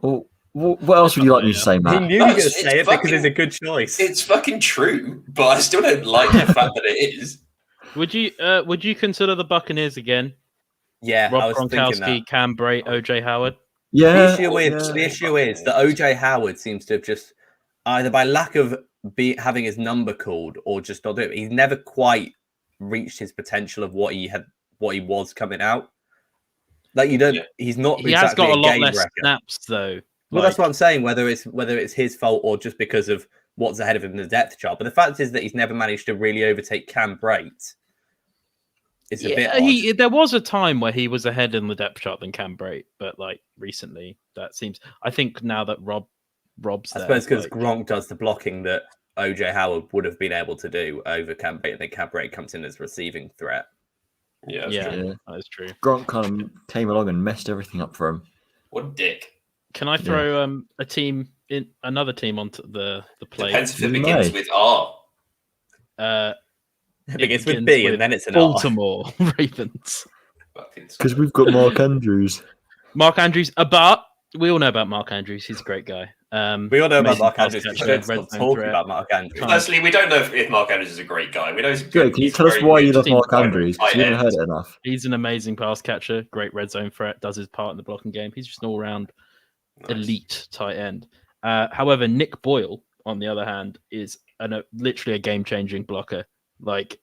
Speaker 2: Well, what else would you like me to say, Matt?
Speaker 1: He knew you were going to say it because it's a good choice.
Speaker 3: It's fucking true, but I still don't like the fact that it is.
Speaker 4: Would you consider the Buccaneers again?
Speaker 1: Yeah, I
Speaker 4: Rob
Speaker 1: was thinking that.
Speaker 4: Gronkowski, Cam Brait, OJ Howard.
Speaker 2: Yeah.
Speaker 1: The issue is that OJ Howard seems to have just either by lack of having his number called or just not doing it, he's never quite reached his potential of what he was coming out. Like he's not.
Speaker 4: He has got a lot less snaps though.
Speaker 1: Well, that's what I'm saying. Whether it's his fault or just because of what's ahead of him in the depth chart, but the fact is that he's never managed to really overtake Cam Brait. It's a bit odd.
Speaker 4: There was a time where he was ahead in the depth chart than Cam Brait, but like recently, that seems. I think now that Rob's there,
Speaker 1: I suppose because Gronk does the blocking that OJ Howard would have been able to do over Cam Brait, and then Cam Brait comes in as receiving threat.
Speaker 3: Yeah,
Speaker 4: that is true.
Speaker 2: Gronk kind of came along and messed everything up for him.
Speaker 3: What a dick.
Speaker 4: Can I throw another team onto the plate?
Speaker 3: Depends if it begins with R.
Speaker 1: It begins with B and then it's an
Speaker 4: Baltimore Ravens.
Speaker 2: Because we've got Mark Andrews.
Speaker 4: Mark Andrews, but we all know about Mark Andrews. He's a great guy.
Speaker 1: We all know about Mark Andrews. We should stop talking about Mark Andrews.
Speaker 3: Firstly, we don't know if Mark Andrews is a great guy. We know he's
Speaker 2: good. Can you tell us why you love Mark Andrews? Because you haven't heard it enough.
Speaker 4: He's an amazing pass catcher, great red zone threat, does his part in the blocking game. He's just an all-round elite tight end. However, Nick Boyle, on the other hand, is literally a game-changing blocker. Like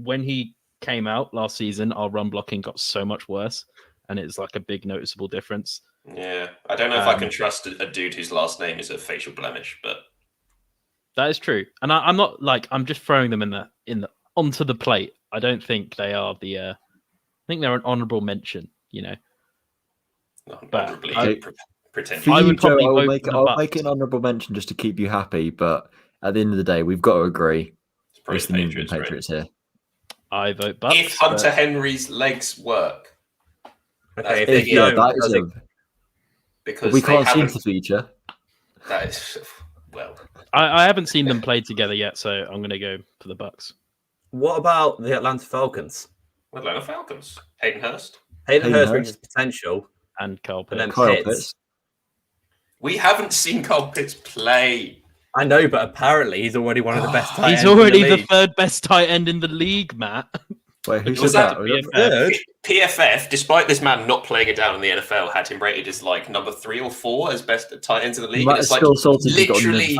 Speaker 4: when he came out last season, our run blocking got so much worse, and it's like a big noticeable difference.
Speaker 3: Yeah, I don't know if I can trust a dude whose last name is a facial blemish, but
Speaker 4: that is true. And I'm not I'm just throwing them in the onto the plate. I don't think they are the. I think they're an honourable mention.
Speaker 3: But pretend.
Speaker 2: For you, Joe, I'll make an honourable mention just to keep you happy. But at the end of the day, we've got to agree. It's the New England Patriots here.
Speaker 4: I vote Bucks.
Speaker 3: If Hunter Henry's legs work.
Speaker 1: Okay,
Speaker 3: because
Speaker 2: we can't see the future.
Speaker 3: That is
Speaker 4: I haven't seen them play together yet, so I'm going to go for the Bucks.
Speaker 1: What about the Atlanta Falcons?
Speaker 3: Atlanta Falcons. Hayden Hurst.
Speaker 1: Hayden Hurst reaches potential,
Speaker 4: and Kyle Pitts.
Speaker 1: And then
Speaker 2: Kyle Pitts.
Speaker 3: We haven't seen Kyle Pitts play.
Speaker 1: I know, but apparently he's already one of the best tight ends.
Speaker 4: He's already the third best tight end in the league, Matt.
Speaker 2: Wait, who said that?
Speaker 3: PFF, despite this man not playing it down in the NFL, had him rated as like number 3 or 4 as best tight ends in the league.
Speaker 2: It's like
Speaker 3: literally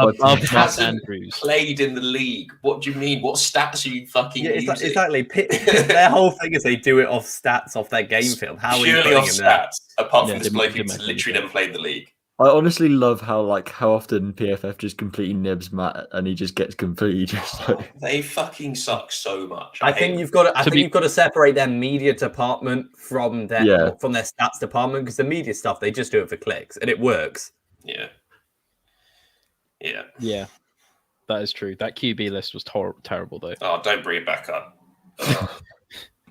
Speaker 4: hasn't
Speaker 3: played in the league. What do you mean? What stats are you fucking using?
Speaker 1: Exactly. Their whole thing is they do it off stats, off their game film. How are you putting
Speaker 3: off
Speaker 1: him
Speaker 3: stats?
Speaker 1: there?
Speaker 3: Apart from this bloke who's literally never played in the league.
Speaker 2: I honestly love how often PFF just completely nibs Matt and he just gets completely just like...
Speaker 3: They fucking suck so much.
Speaker 1: I think you've got to separate their media department from their stats department, because the media stuff they just do it for clicks and it works.
Speaker 3: Yeah.
Speaker 4: That is true. That QB list was terrible though.
Speaker 3: Oh, don't bring it back up.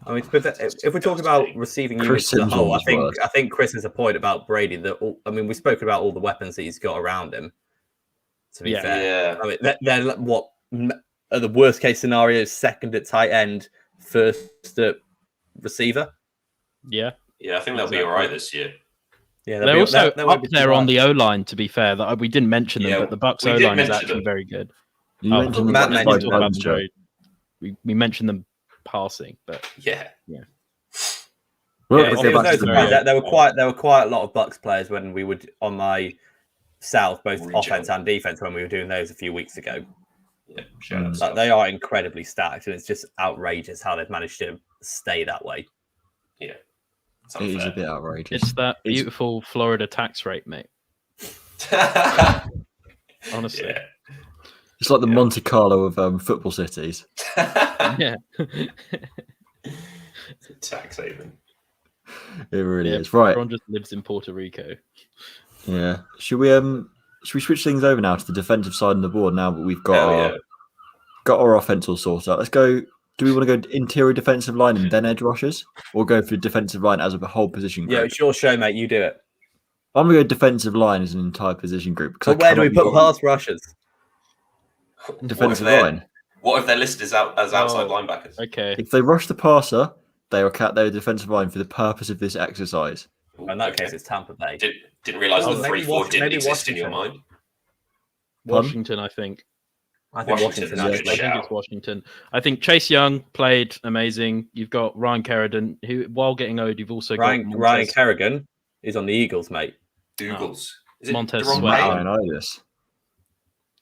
Speaker 1: I mean, if we're talking about receiving units as a whole, I think Chris has a point about Brady. We spoke about all the weapons that he's got around him. To be fair, I mean, they're what are the worst case scenarios? Second at tight end, first at receiver.
Speaker 4: Yeah,
Speaker 3: I think they'll be all right this year.
Speaker 4: Yeah, they're also up there on the O line. To be fair, that we didn't mention them, but the Bucks O line is actually very good.
Speaker 1: Matt mentioned
Speaker 4: we mentioned them passing, but
Speaker 1: there were quite a lot of Bucks players when we would on my South, both
Speaker 3: Regional.
Speaker 1: offense and defense, when we were doing those a few weeks ago.
Speaker 3: Yeah, shout out
Speaker 1: Like,
Speaker 3: South.
Speaker 1: they are incredibly stacked, and it's just outrageous how they've managed to stay that way.
Speaker 3: Yeah, it's
Speaker 2: It is a
Speaker 3: unfair.
Speaker 2: bit outrageous.
Speaker 4: It's that beautiful Florida tax rate, mate. Honestly.
Speaker 3: Yeah.
Speaker 2: It's like the Monte Carlo of football cities.
Speaker 4: Yeah.
Speaker 3: Tax haven.
Speaker 2: It really
Speaker 4: Yeah,
Speaker 2: is. Right.
Speaker 4: Everyone just lives in Puerto Rico.
Speaker 2: Yeah. Should we switch things over now to the defensive side of the board now that we've got our offense all sorted out? Let's go. Do we want to go interior defensive line and then edge rushers, or go for defensive line as a whole position group?
Speaker 1: Yeah, it's your show, mate. You do it.
Speaker 2: I'm going to go defensive line as an entire position group.
Speaker 1: So where do we put pass rushers?
Speaker 2: Defensive line.
Speaker 3: What if they're listed as outside linebackers?
Speaker 4: Okay.
Speaker 2: If they rush the passer, they are defensive line for the purpose of this exercise.
Speaker 1: In that case, it's Tampa Bay.
Speaker 3: Didn't realize
Speaker 1: Oh,
Speaker 3: the
Speaker 1: maybe
Speaker 3: 3-4 didn't
Speaker 1: maybe
Speaker 3: exist in your
Speaker 1: Washington.
Speaker 3: mind.
Speaker 4: Washington, I think.
Speaker 1: I think
Speaker 3: Washington's
Speaker 1: Washington.
Speaker 3: a
Speaker 4: I
Speaker 3: good
Speaker 1: Actually.
Speaker 4: think
Speaker 3: shout.
Speaker 4: it's Washington. I think Chase Young played amazing. You've got Ryan Kerrigan, who, while getting owed, you've also
Speaker 1: Ryan
Speaker 4: got
Speaker 1: Ryan Kerrigan is on the Eagles, mate.
Speaker 3: Dougals. Is it
Speaker 4: Montez
Speaker 3: Deron
Speaker 4: Sweat.
Speaker 3: Payne?
Speaker 2: Ioannidis.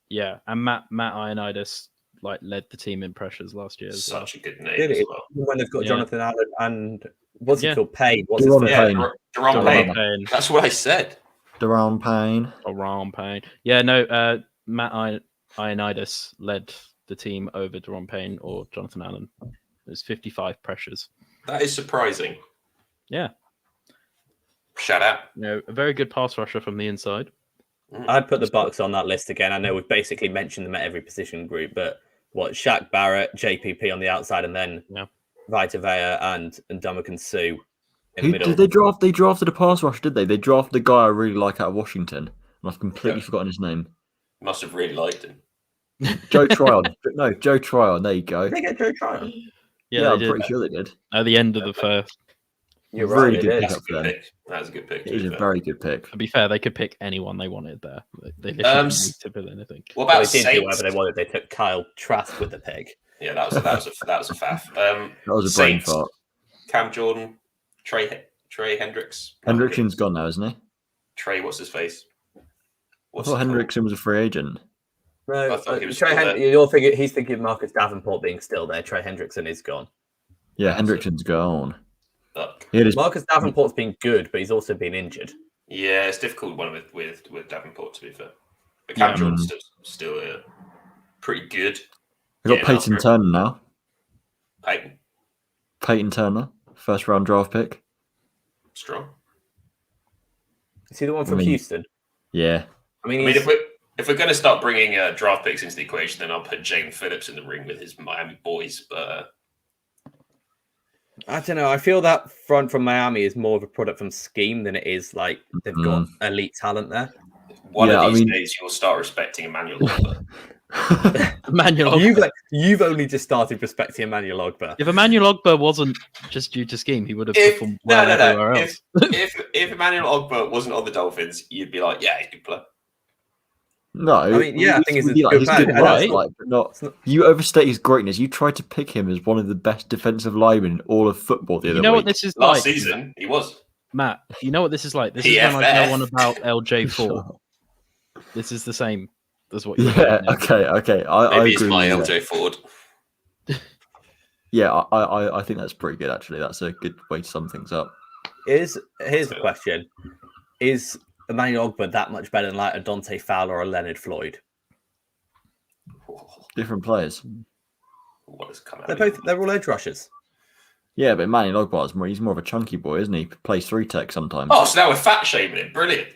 Speaker 4: Yeah, and Matt Ioannidis led the team in pressures last year as well.
Speaker 3: Such a good name
Speaker 1: Did
Speaker 3: as
Speaker 1: it?
Speaker 3: well.
Speaker 1: When they've got
Speaker 4: Yeah.
Speaker 1: Jonathan Allen and what's he
Speaker 4: Yeah.
Speaker 1: called? Payne. What's his
Speaker 2: Deron
Speaker 1: first
Speaker 3: Yeah,
Speaker 2: Payne.
Speaker 3: Deron
Speaker 2: Deron
Speaker 3: Payne. That's what I said.
Speaker 2: Deron Payne.
Speaker 4: Deron Payne. Yeah, no, Matt Ioannidis led the team over Deron Payne or Jonathan Allen. It was 55 pressures.
Speaker 3: That is surprising.
Speaker 4: Yeah,
Speaker 3: Shout out.
Speaker 4: a very good pass rusher from the inside.
Speaker 1: I'd put the Bucks on that list again. I know we've basically mentioned them at every position group, but Shaq Barrett, JPP on the outside, and then Vita Vea and Ndamukong Suh in the middle.
Speaker 2: Did they draft? They drafted a pass rush, did they? They drafted the guy I really like out of Washington, and I've completely forgotten his name.
Speaker 3: Must have really liked him.
Speaker 2: Joe Tryon. No, Joe Tryon. There you go.
Speaker 1: Did they get Joe Tryon?
Speaker 4: Yeah,
Speaker 2: I'm
Speaker 4: they did.
Speaker 2: pretty sure they did.
Speaker 4: At the end of the first.
Speaker 1: You're
Speaker 2: Really
Speaker 1: right.
Speaker 2: good
Speaker 1: It
Speaker 2: pick
Speaker 1: is.
Speaker 3: That's a
Speaker 2: for
Speaker 3: good
Speaker 2: them.
Speaker 3: pick. That was a good pick.
Speaker 2: It is a very good pick.
Speaker 4: To be fair, they could pick anyone they wanted there. They literally didn't need to put anything.
Speaker 3: What
Speaker 1: Well,
Speaker 3: about
Speaker 1: they did do
Speaker 3: Saints?
Speaker 1: whatever they wanted. They took Kyle Trask with the pig.
Speaker 3: Yeah, that was a faff.
Speaker 2: That was a brain
Speaker 3: Saints,
Speaker 2: fart.
Speaker 3: Cam Jordan, Trey Hendricks.
Speaker 2: Hendrickson's gone now, isn't he?
Speaker 3: Trey, what's his face?
Speaker 2: I
Speaker 3: What's
Speaker 2: thought
Speaker 3: he called?
Speaker 2: Hendrickson was a free agent.
Speaker 1: No,
Speaker 3: I thought he was
Speaker 1: Trey
Speaker 3: still there.
Speaker 1: he's thinking Marcus Davenport being still there. Trey Hendrickson is gone.
Speaker 2: Yeah, Hendrickson's gone.
Speaker 3: Look,
Speaker 2: He had his,
Speaker 1: Marcus Davenport's been good, but he's also been injured.
Speaker 3: yeah, it's a difficult one with Davenport, to be fair. But Cam
Speaker 2: Yeah.
Speaker 3: Jordan's still pretty good.
Speaker 2: we got
Speaker 3: Yeah,
Speaker 2: Peyton
Speaker 3: no,
Speaker 2: Turner now.
Speaker 3: Peyton,
Speaker 2: Peyton Turner, first round draft pick.
Speaker 3: strong.
Speaker 1: Is he the one from
Speaker 2: I mean,
Speaker 1: Houston?
Speaker 2: Yeah.
Speaker 1: I mean,
Speaker 3: I mean,
Speaker 1: he's,
Speaker 3: if we're going to start bringing draft picks into the equation, then I'll put Jalen Phillips in the ring with his Miami boys. But
Speaker 1: I don't know. I feel that front from Miami is more of a product from scheme than it is like they've got elite talent there.
Speaker 3: one
Speaker 2: Yeah,
Speaker 3: of
Speaker 2: I
Speaker 3: these
Speaker 2: mean-
Speaker 3: days, you'll start respecting Emmanuel Ogba.
Speaker 4: Emmanuel
Speaker 1: You've,
Speaker 4: Ogba.
Speaker 1: you've only just started respecting Emmanuel Ogba.
Speaker 4: If Emmanuel Ogba wasn't just due to scheme, he would have
Speaker 3: If-
Speaker 4: performed
Speaker 3: no,
Speaker 4: well
Speaker 3: no, no.
Speaker 4: everywhere else.
Speaker 3: If Emmanuel Ogba wasn't on the Dolphins, you'd be like, yeah, he's a good player.
Speaker 2: No,
Speaker 1: I mean, yeah, I think he's a good
Speaker 2: he's
Speaker 1: player,
Speaker 2: good,
Speaker 1: and
Speaker 2: right?
Speaker 4: that's
Speaker 2: But not.
Speaker 1: It's not-
Speaker 2: You overstate his greatness. You tried to pick him as one of the best defensive linemen in all of football the other
Speaker 4: You know what
Speaker 2: week.
Speaker 4: this is
Speaker 3: Last
Speaker 4: like,
Speaker 3: season, he was.
Speaker 4: Matt? You know what this is like? This is when I
Speaker 3: PFF.
Speaker 4: go on about LJ4. This is the same as what you're
Speaker 2: Yeah.
Speaker 4: doing now.
Speaker 2: Okay. I
Speaker 3: Maybe it's
Speaker 2: agree.
Speaker 3: my
Speaker 2: with you there.
Speaker 3: LJ Ford.
Speaker 2: Yeah, I think that's pretty good. Actually, that's a good way to sum things up.
Speaker 1: Here's the question: is Emmanuel Ogba that much better than like a Dante Fowler or a Leonard Floyd?
Speaker 2: Different players.
Speaker 3: What has come out?
Speaker 1: They're all edge rushers.
Speaker 2: Yeah, but Emmanuel Ogba is he's more of a chunky boy, isn't he? Plays 3-tech sometimes.
Speaker 3: Oh, so now we're fat shaming him. Brilliant.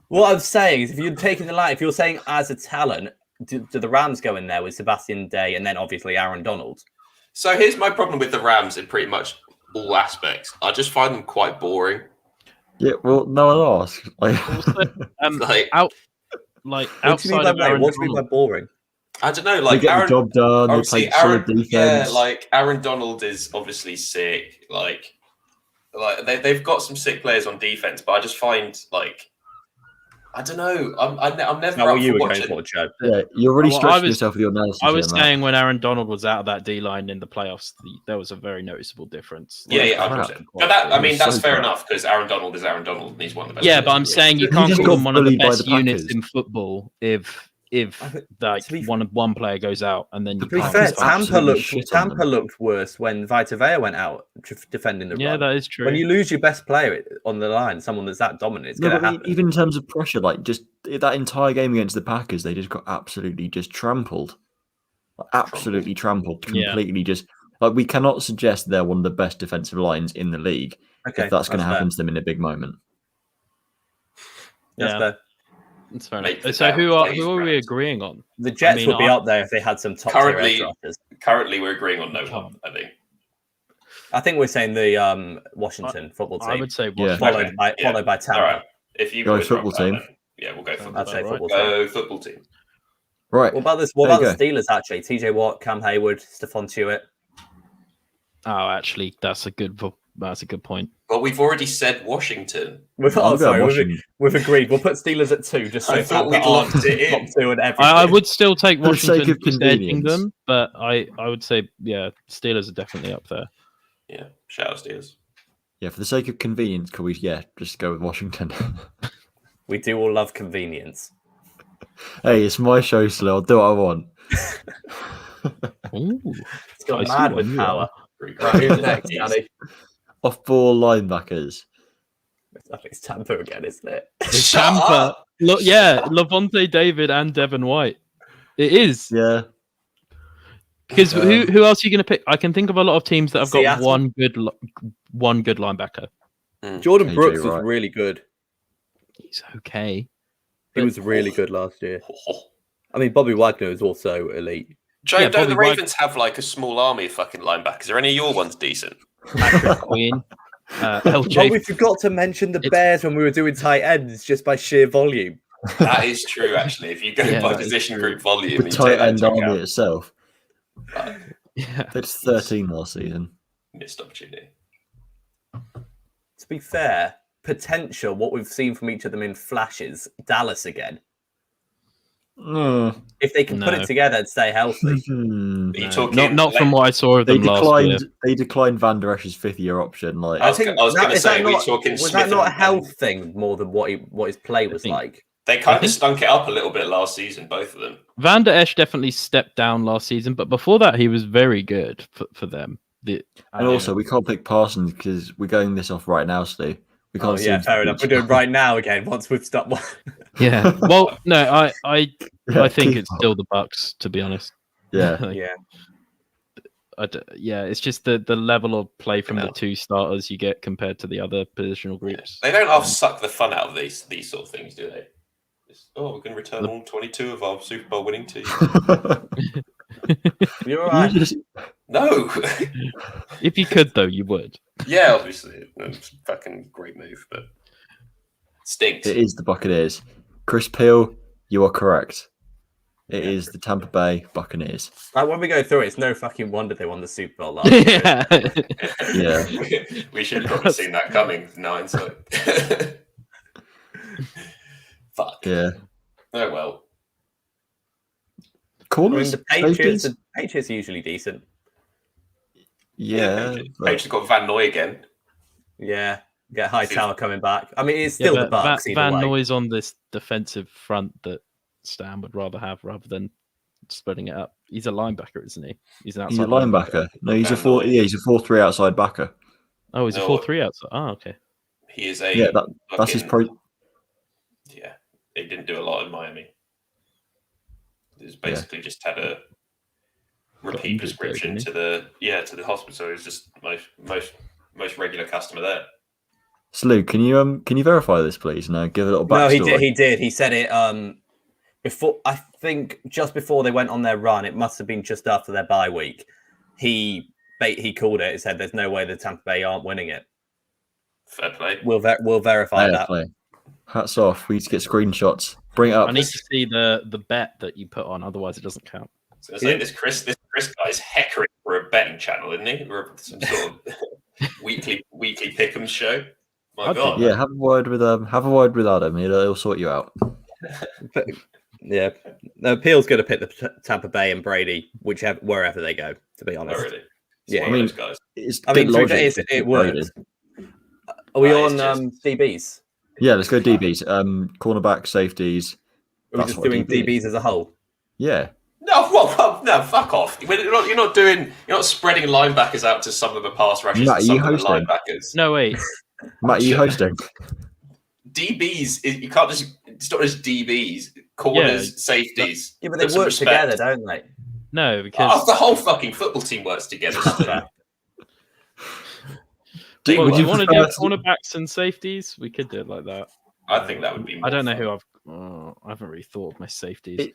Speaker 1: What I'm saying is, if you're taking the line, if you're saying as a talent, do the Rams go in there with Sebastian Day and then obviously Aaron Donald?
Speaker 3: So here's my problem with the Rams in pretty much all aspects. I just find them quite boring.
Speaker 2: Yeah, well, no one asked. Like,
Speaker 4: Also,
Speaker 3: Like,
Speaker 1: What do you
Speaker 4: outside
Speaker 1: mean
Speaker 4: of
Speaker 1: by
Speaker 4: Aaron
Speaker 1: what do you mean by
Speaker 4: Donald,
Speaker 1: boring?
Speaker 3: I don't know.
Speaker 2: they
Speaker 3: Like
Speaker 2: get
Speaker 3: Aaron,
Speaker 2: the job done. They
Speaker 3: obviously
Speaker 2: play solid
Speaker 3: Aaron,
Speaker 2: defense.
Speaker 3: yeah, like Aaron Donald is obviously sick. Like they've got some sick players on defense, but I just find like I don't know. I'm never
Speaker 1: Not
Speaker 3: up
Speaker 1: what you
Speaker 3: for
Speaker 1: were going
Speaker 3: watching.
Speaker 1: for, Joe.
Speaker 2: Yeah, you're really
Speaker 4: Well,
Speaker 2: stretching yourself with your analysis.
Speaker 4: I was
Speaker 2: here, Matt.
Speaker 4: saying when Aaron Donald was out of that D line in the playoffs, there was a very noticeable difference.
Speaker 3: Yeah,
Speaker 2: crap.
Speaker 3: 100%. But that's
Speaker 2: so
Speaker 3: fair
Speaker 2: crap.
Speaker 3: enough because Aaron Donald is Aaron Donald and he's one of the best.
Speaker 4: Yeah, but I'm saying you
Speaker 2: He
Speaker 4: can't
Speaker 2: just
Speaker 4: call
Speaker 2: got
Speaker 4: him one of the
Speaker 2: bullied by
Speaker 4: best
Speaker 2: the
Speaker 4: units
Speaker 2: Packers.
Speaker 4: in football if like
Speaker 1: to be-
Speaker 4: one player goes out and then you
Speaker 1: To be
Speaker 4: can't.
Speaker 1: fair,
Speaker 2: Just absolutely shit on
Speaker 1: Tampa
Speaker 2: them.
Speaker 1: looked worse when Vita Vea went out defending the
Speaker 4: Yeah,
Speaker 1: run.
Speaker 4: that is true.
Speaker 1: When you lose your best player on the line, someone that's that dominant, it's
Speaker 2: No,
Speaker 1: going to
Speaker 2: but
Speaker 1: happen.
Speaker 2: even in terms of pressure, like just that entire game against the Packers, they just got absolutely just trampled. Like, absolutely trampled.
Speaker 4: Yeah.
Speaker 2: Completely just like we cannot suggest they're one of the best defensive lines in the league
Speaker 1: Okay,
Speaker 2: if that's going to
Speaker 1: fair.
Speaker 2: happen to them in a big moment.
Speaker 1: That's
Speaker 4: Yeah.
Speaker 1: fair.
Speaker 4: That's fair
Speaker 3: Make
Speaker 4: enough.
Speaker 3: the
Speaker 4: So
Speaker 3: down
Speaker 4: who are
Speaker 3: plays
Speaker 4: we
Speaker 3: round.
Speaker 4: agreeing on?
Speaker 1: The Jets
Speaker 4: mean,
Speaker 1: would be up there if they had some top tier edge rushers.
Speaker 3: Currently, we're agreeing on no one. I think.
Speaker 1: I think we're saying the Washington football team.
Speaker 4: I would say
Speaker 2: Yeah.
Speaker 4: Washington.
Speaker 1: Followed by Tampa.
Speaker 3: All right. If you
Speaker 2: Go
Speaker 3: boys
Speaker 2: football
Speaker 3: rock that,
Speaker 2: team.
Speaker 3: then yeah, we'll go football.
Speaker 1: I'd say
Speaker 4: Right.
Speaker 1: football team.
Speaker 3: Go football team.
Speaker 2: Right.
Speaker 1: What about this?
Speaker 2: There
Speaker 1: What
Speaker 2: you
Speaker 1: about the Steelers? Actually, TJ Watt, Cam Hayward, Stephon Tuitt.
Speaker 4: Oh, actually, that's a good point.
Speaker 3: Well, we've already said Washington.
Speaker 2: I'll go Washington.
Speaker 1: We've agreed. We'll put Steelers at 2, just so
Speaker 3: I thought
Speaker 1: Tampa
Speaker 3: we'd
Speaker 1: aren't
Speaker 3: locked it in.
Speaker 1: top 2 and everything.
Speaker 4: I would still take
Speaker 2: For the sake
Speaker 4: Washington
Speaker 2: of
Speaker 4: just edging
Speaker 2: convenience.
Speaker 4: them, but I would say Steelers are definitely up there.
Speaker 3: Yeah, shout out Steelers.
Speaker 2: Yeah, for the sake of convenience, could we just go with Washington?
Speaker 1: We do all love convenience.
Speaker 2: Hey, it's my show, Slo. I'll do what I want.
Speaker 4: Ooh,
Speaker 1: It's got
Speaker 4: I see
Speaker 1: mad
Speaker 4: what
Speaker 1: with
Speaker 4: you
Speaker 1: power.
Speaker 3: Great.
Speaker 1: Right, who's next, Danny?
Speaker 2: Off-ball linebackers.
Speaker 1: I think it's Tampa again, isn't it?
Speaker 4: it's
Speaker 3: Shut
Speaker 4: Tampa.
Speaker 3: up.
Speaker 4: Look, yeah, Levante David and Devin White. It is
Speaker 2: Yeah.
Speaker 4: because who else are you going to pick? I can think of a lot of teams that have got
Speaker 1: Seattle.
Speaker 4: one good linebacker.
Speaker 1: Jordan
Speaker 2: KJ
Speaker 1: Brooks was
Speaker 2: Wright.
Speaker 1: really good.
Speaker 4: He's okay.
Speaker 1: He was really good last year. I mean, Bobby Wagner is also elite.
Speaker 3: Joe,
Speaker 4: Yeah,
Speaker 3: don't
Speaker 4: Bobby
Speaker 3: the Ravens have like a small army of fucking linebackers? Are any of your ones decent?
Speaker 4: Patrick Queen,
Speaker 1: But
Speaker 4: LJ.
Speaker 1: we forgot to mention the
Speaker 4: It's-
Speaker 1: Bears when we were doing tight ends just by sheer volume.
Speaker 3: That is true, actually. If you go
Speaker 4: Yeah,
Speaker 3: by
Speaker 4: that is
Speaker 3: position
Speaker 4: true.
Speaker 3: group volume,
Speaker 2: The
Speaker 3: and you
Speaker 2: tight
Speaker 3: take that
Speaker 2: end
Speaker 3: into
Speaker 2: army
Speaker 3: account,
Speaker 2: itself.
Speaker 4: Yeah.
Speaker 2: They just 13 last season.
Speaker 3: missed opportunity.
Speaker 1: To be fair, potential, what we've seen from each of them in flashes, Dallas again. If they can put
Speaker 4: No.
Speaker 1: it together and stay healthy.
Speaker 3: Are you
Speaker 4: No,
Speaker 3: talking
Speaker 4: not from what I saw of
Speaker 2: They
Speaker 4: them last year.
Speaker 2: declined Van Der Esch's 5th-year option. Like
Speaker 3: I was going to
Speaker 1: is
Speaker 3: say,
Speaker 1: that
Speaker 3: are we
Speaker 1: not-
Speaker 3: talking
Speaker 1: was
Speaker 3: Smith
Speaker 1: that not a
Speaker 3: and-
Speaker 1: health thing more than what his play was
Speaker 4: think-
Speaker 1: like?
Speaker 3: They kind of stunk it up a little bit last season, both of them.
Speaker 4: Van Der Esch definitely stepped down last season, but before that, he was very good for them.
Speaker 2: and also, we can't pick Parsons because we're going this off right now, Stu. We can't
Speaker 1: Oh,
Speaker 2: see
Speaker 1: yeah,
Speaker 2: him
Speaker 1: fair enough. We're doing right now again once we've stopped one.
Speaker 4: yeah. Well, no, I think
Speaker 2: keep
Speaker 4: it's
Speaker 2: up.
Speaker 4: still the Bucks, to be honest.
Speaker 2: Yeah.
Speaker 4: Like,
Speaker 1: Yeah.
Speaker 4: yeah, it's just the level of play from the
Speaker 3: Yeah.
Speaker 4: two starters you get compared to the other positional groups.
Speaker 3: They don't half suck the fun out of these sort of things, do they? We're going to return all 22 of our Super Bowl winning team.
Speaker 1: You're all right.
Speaker 2: You just-
Speaker 3: No.
Speaker 4: If you could, though, you would.
Speaker 3: Yeah, obviously. It's a fucking great move, but stinks.
Speaker 2: It is the Buccaneers. Chris Peel, you are correct. It is the Tampa Bay Buccaneers.
Speaker 1: Like, when we go through it, it's no fucking wonder they won the Super Bowl last year.
Speaker 4: yeah.
Speaker 2: Yeah.
Speaker 3: We should have probably seen that coming. No hindsight. Fuck.
Speaker 2: Yeah.
Speaker 3: Oh well.
Speaker 1: I mean,
Speaker 2: Corners?
Speaker 1: the Patriots
Speaker 2: safeties?
Speaker 1: are usually decent.
Speaker 2: Yeah. but-
Speaker 3: Patriots got Van Noy again.
Speaker 1: Yeah. Get Hightower coming back. I mean, it's still the
Speaker 4: but
Speaker 1: Bucks either
Speaker 4: Van
Speaker 1: way.
Speaker 4: Noy's on this defensive front that Stan would rather have rather than splitting it up. He's a linebacker, isn't he? He's an
Speaker 2: He's
Speaker 4: outside
Speaker 2: a linebacker. No, he's a
Speaker 3: Van
Speaker 2: 4.
Speaker 3: Noy.
Speaker 2: Yeah, he's a 4-3 outside backer.
Speaker 4: Oh, he's a
Speaker 3: No.
Speaker 4: 4-3 outside. Oh, okay.
Speaker 3: He is a
Speaker 2: Yeah, that's his
Speaker 3: fucking-
Speaker 2: pro.
Speaker 3: Yeah, he didn't do a lot in Miami. He's basically just had a repeat
Speaker 4: injured
Speaker 3: prescription
Speaker 4: there,
Speaker 3: to the hospital. So he was just most regular customer there.
Speaker 2: Slew, can you verify this, please? No, give a little
Speaker 1: No,
Speaker 2: backstory.
Speaker 1: he did. He said it before. I think just before they went on their run. It must have been just after their bye week. He called it. He said, "There's no way the Tampa Bay aren't winning it."
Speaker 3: Fair play.
Speaker 1: We'll verify
Speaker 2: Fair
Speaker 1: that.
Speaker 2: play. Hats off. We need to get screenshots. Bring it up.
Speaker 4: I need to see the bet that you put on, otherwise it doesn't count.
Speaker 3: So I was saying, this Chris guy's heckering for a betting channel, isn't he? Or some sort of weekly pick'em show. My God.
Speaker 2: Yeah, have a word with Adam. He'll sort you out.
Speaker 1: Yeah, no, Peel's going to pick the Tampa Bay and Brady, wherever they go. To be honest,
Speaker 3: Oh, really?
Speaker 1: Yeah,
Speaker 3: One of those guys.
Speaker 1: I mean, it works. Are we on DBs?
Speaker 2: Yeah, let's go DBs. Cornerback, safeties.
Speaker 1: Are we just doing DBs as a whole?
Speaker 2: Yeah.
Speaker 3: No, no, fuck off. You're not spreading linebackers out to some of the pass rushers
Speaker 2: Matt,
Speaker 3: and some of the linebackers.
Speaker 4: No, wait.
Speaker 2: Matt, are you hosting?
Speaker 3: DBs, you can't just, it's not just DBs, corners, safeties.
Speaker 1: Yeah, but they work together, don't they?
Speaker 4: No, because
Speaker 3: the whole fucking football team works together.
Speaker 4: do you want to do cornerbacks and safeties? We could do it like that.
Speaker 3: I think that would be more
Speaker 4: I don't know
Speaker 3: fun.
Speaker 4: who I haven't really thought of my safeties.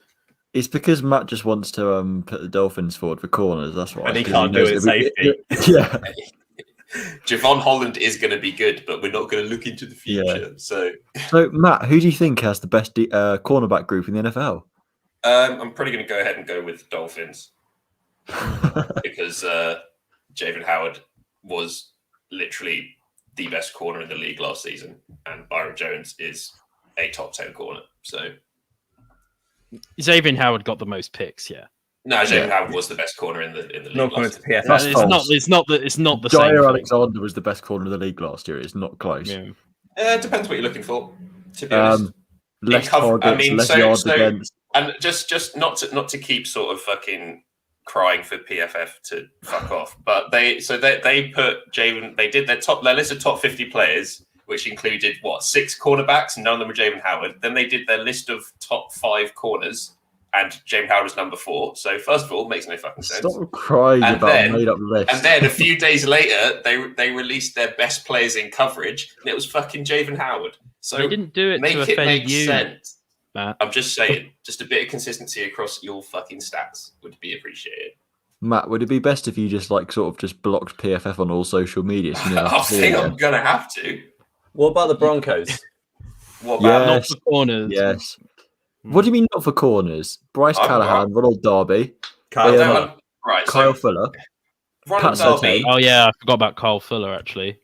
Speaker 2: It's because Matt just wants to put the Dolphins forward for corners. That's why.
Speaker 1: And he can't do it safety.
Speaker 2: Yeah.
Speaker 3: Javon Holland is going to be good, but we're not going to look into the future.
Speaker 2: Yeah.
Speaker 3: So
Speaker 2: Matt, who do you think has the best cornerback group in the NFL?
Speaker 3: I'm probably going to go ahead and go with Dolphins because Jaylen Howard was literally the best corner in the league last season, and Byron Jones is a top 10 corner. So
Speaker 4: Xavier Howard got the most picks, yeah.
Speaker 3: No, Jaylen Howard was the best corner in the league.
Speaker 1: Not going to PFF.
Speaker 4: It's not the same.
Speaker 2: Jair Alexander was the best corner in the league last year. It's not close.
Speaker 4: Yeah.
Speaker 3: It depends what you're looking for. To be honest,
Speaker 2: less targets, less yards against.
Speaker 3: And just not to keep sort of fucking crying for PFF to fuck off, but they put Jaylen. They did their list of top 50 players, which included 6 cornerbacks, and none of them were Jaylen Howard. Then they did their list of top 5 corners, and Jaylen Howard was number 4. So first of all, it makes no fucking sense.
Speaker 2: Stop crying about a made-up list.
Speaker 3: And then a few days later, they released their best players in coverage, and it was fucking Jaylen Howard. So
Speaker 4: they didn't do it
Speaker 3: make
Speaker 4: to
Speaker 3: it
Speaker 4: offend
Speaker 3: make
Speaker 4: you,
Speaker 3: sense.
Speaker 4: Matt.
Speaker 3: I'm just saying, just a bit of consistency across your fucking stats would be appreciated.
Speaker 2: Matt, would it be best if you just blocked PFF on all social media? So
Speaker 3: I think I'm gonna have to.
Speaker 1: What about the Broncos?
Speaker 3: What about
Speaker 4: Not for corners?
Speaker 2: Yes. What do you mean not for corners? Bryce Callahan, Ronald Darby, Kyle Fuller,
Speaker 3: Ronald Darby.
Speaker 4: Oh yeah, I forgot about Kyle Fuller actually.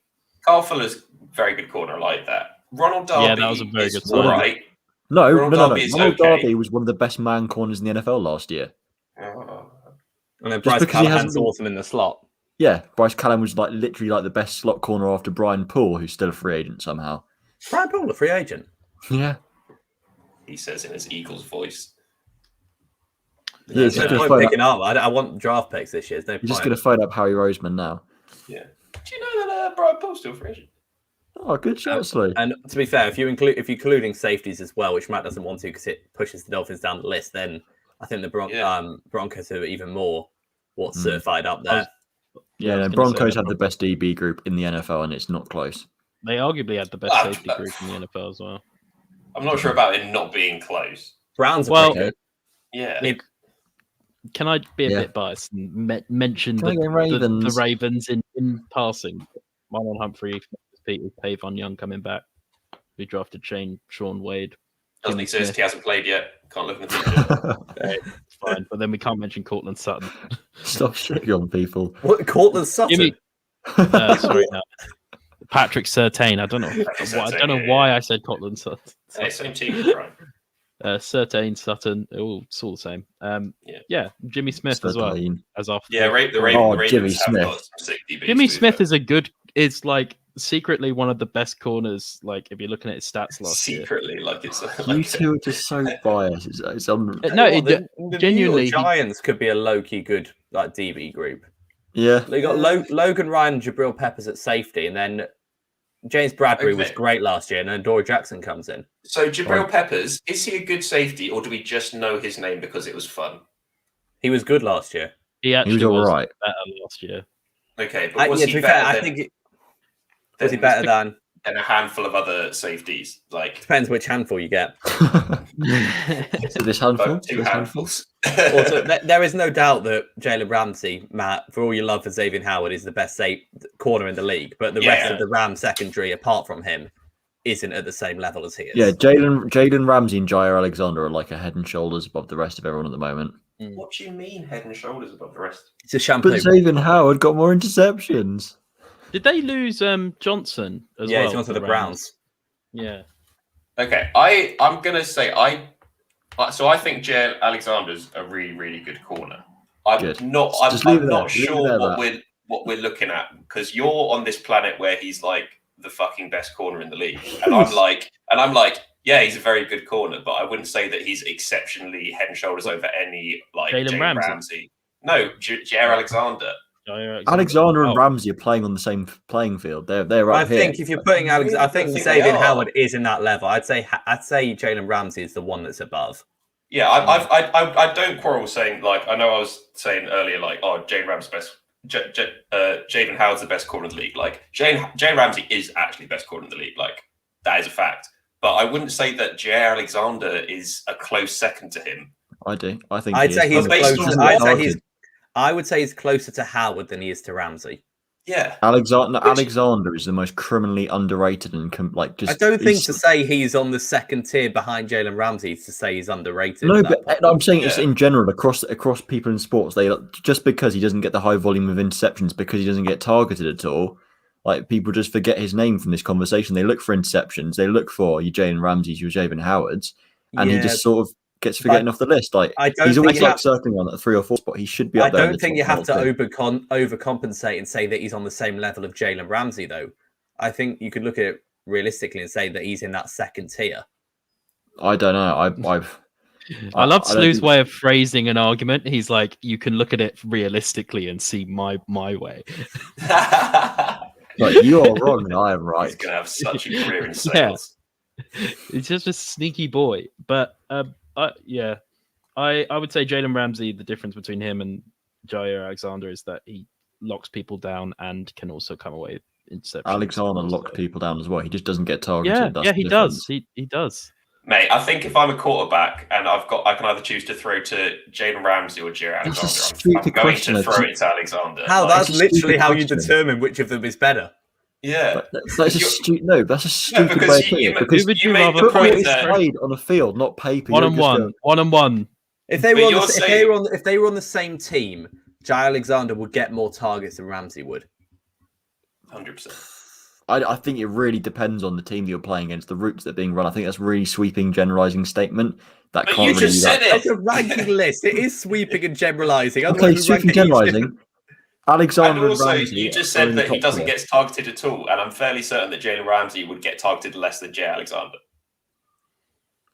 Speaker 3: Kyle Fuller's a very good corner. I like that. Ronald Darby.
Speaker 4: Yeah, that was a very good
Speaker 3: sign. Right.
Speaker 2: No.
Speaker 3: Darby
Speaker 2: Ronald Darby was one of the best man corners in the NFL last year.
Speaker 3: Oh.
Speaker 1: And then Bryce Callahan's awesome in the slot.
Speaker 2: Yeah, Bryce Callahan was literally the best slot corner after Brian Poole, who's still a free agent somehow.
Speaker 1: Brian Poole, a free agent?
Speaker 2: Yeah.
Speaker 3: He says in his Eagles voice.
Speaker 1: There's no point picking up. I want draft picks this year.
Speaker 2: You're just going to phone up Harry Roseman now.
Speaker 3: Yeah. Do you know that Brian Poole's still a free agent?
Speaker 2: Oh, good shot, Slee.
Speaker 1: And to be fair, if you're including safeties as well, which Matt doesn't want to because it pushes the Dolphins down the list, then I think the Broncos are even more certified up there.
Speaker 2: The Broncos have the best DB group in the NFL, and it's not close.
Speaker 4: They arguably had the best safety group in the NFL as well.
Speaker 3: I'm not sure about it not being close.
Speaker 1: Browns are pretty good.
Speaker 3: Yeah.
Speaker 4: Can I be a bit biased and mention the Ravens in passing? Marlon Humphrey, Peter Pavon Young coming back. We drafted Sean Wade.
Speaker 3: Doesn't exist. He hasn't played yet. Can't look in the future.
Speaker 4: Okay, fine, but then we can't mention Cortland Sutton.
Speaker 2: Stop shitting on people.
Speaker 1: What, Cortland Sutton?
Speaker 4: Sorry, no. Patrick Surtain. I don't know why I said Cortland Sutton.
Speaker 3: Hey, same team, right?
Speaker 4: Surtain, Sutton, it's all the same. Yeah, Jimmy Smith as well. As our
Speaker 3: the Ravens
Speaker 2: Jimmy
Speaker 3: Smith.
Speaker 4: Jimmy Smith is secretly one of the best corners. If you're looking at his stats last year,
Speaker 2: you two are just so biased. It's
Speaker 1: the genuinely New York Giants could be a low key good DB group.
Speaker 2: Yeah,
Speaker 1: they got Logan Ryan, Jabril Peppers at safety, and then James Bradbury was great last year, and then Dory Jackson comes in.
Speaker 3: So Jabril Peppers, is he a good safety, or do we just know his name because it was fun?
Speaker 1: He was good last year.
Speaker 4: He was
Speaker 2: all right
Speaker 4: better last year.
Speaker 3: Okay, but was he better?
Speaker 1: Was he better than
Speaker 3: a handful of other safeties?
Speaker 1: Depends which handful you get.
Speaker 2: So this handful,
Speaker 3: two handfuls.
Speaker 1: Also, there is no doubt that Jaylen Ramsey, Matt, for all your love for Xavier Howard, is the best corner in the league. But the rest of the Rams secondary, apart from him, isn't at the same level as he is.
Speaker 2: Yeah, Jaylen Ramsey and Jair Alexander are a head and shoulders above the rest of everyone at the moment.
Speaker 3: What do you mean head and shoulders above the rest?
Speaker 1: It's a shampoo.
Speaker 2: But Xavier Howard got more interceptions.
Speaker 4: Did they lose Johnson as
Speaker 1: Yeah,
Speaker 4: well?
Speaker 1: he's gone to the Browns.
Speaker 4: Yeah.
Speaker 3: Okay, I'm gonna say I think Jay Alexander's a really, really good corner. I'm
Speaker 2: Good.
Speaker 3: not
Speaker 2: Just leave it
Speaker 3: I'm
Speaker 2: there.
Speaker 3: not
Speaker 2: Leave it
Speaker 3: sure
Speaker 2: there,
Speaker 3: what we're looking at, because you're on this planet where he's like the fucking best corner in the league, and I'm like, yeah, he's a very good corner, but I wouldn't say that he's exceptionally head and shoulders over any like
Speaker 4: Jaylen
Speaker 3: Ramsey. No, Jair Alexander.
Speaker 2: Alexander and Ramsey are playing on the same playing field. They're right
Speaker 1: I
Speaker 2: here.
Speaker 1: think if you're putting Alex, I think
Speaker 3: think
Speaker 1: Xavier
Speaker 3: they are.
Speaker 1: Howard is in that level. I'd say Jaylen Ramsey is the one that's above.
Speaker 3: Yeah, I don't quarrel saying, like, I know I was saying earlier, like, oh, Jaylen Ramsey's best. Javen Howard's the best corner in the league. Like, Jaylen Ramsey is actually the best corner in the league. Like, that is a fact. But I wouldn't say that Jair Alexander is a close second to him.
Speaker 2: I do. I think
Speaker 1: I'd say he's
Speaker 3: based
Speaker 1: closer.
Speaker 3: on
Speaker 1: I would say he's closer to Howard than he is to Ramsey.
Speaker 3: Yeah,
Speaker 2: Alexander is the most criminally underrated and
Speaker 1: I don't think to say he's on the second tier behind Jaylen Ramsey is to say he's underrated.
Speaker 2: No, but I'm saying it's in general across people in sports. They just because he doesn't get the high volume of interceptions, because he doesn't get targeted at all. Like, people just forget his name from this conversation. They look for interceptions. They look for your Jaylen Ramsey's, your Javen Howards, and he just sort of gets forgotten off the list. Like, he's always circling on that 3 or 4 spot. He should be up there.
Speaker 1: I don't think you have to overcompensate and say that he's on the same level of Jaylen Ramsey, though. I think you could look at it realistically and say that he's in that second tier.
Speaker 2: I don't know.
Speaker 4: I love Slew's way of phrasing an argument. He's like, you can look at it realistically and see my way.
Speaker 2: Like, you are wrong and I am right.
Speaker 3: He's going to have such a career in sales.
Speaker 4: Yeah. He's just a sneaky boy. But I would say Jaylen Ramsey, the difference between him and Jair Alexander is that he locks people down and can also come away with interceptions.
Speaker 2: Alexander locks people down as well. He just doesn't get targeted.
Speaker 4: Yeah, he does. He does.
Speaker 3: Mate, I think if I'm a quarterback and I can either choose to throw to Jaylen Ramsey or Jair Alexander, I'm going to throw it to Alexander.
Speaker 1: That's literally how you determine which of them is better.
Speaker 3: Yeah,
Speaker 2: that's a stupid way of putting it. Because
Speaker 3: you made the
Speaker 2: football
Speaker 3: point
Speaker 2: is
Speaker 3: that
Speaker 2: played on a field, not paper.
Speaker 4: One-on-one.
Speaker 1: If they were on the same team, Jair Alexander would get more targets than Ramsey would.
Speaker 3: 100%.
Speaker 2: I think it really depends on the team that you're playing against, the routes that are being run. I think that's a really sweeping, generalising statement. That
Speaker 3: But
Speaker 2: can't
Speaker 3: you
Speaker 2: really
Speaker 3: just
Speaker 2: be
Speaker 3: said it.
Speaker 1: That's a ranking list. It is sweeping and generalising.
Speaker 2: Okay, sweeping, generalising. Alexander
Speaker 3: And also,
Speaker 2: Ramsey
Speaker 3: you just said that he doesn't get targeted at all, and I'm fairly certain that Jaylen Ramsey would get targeted less than Jay Alexander.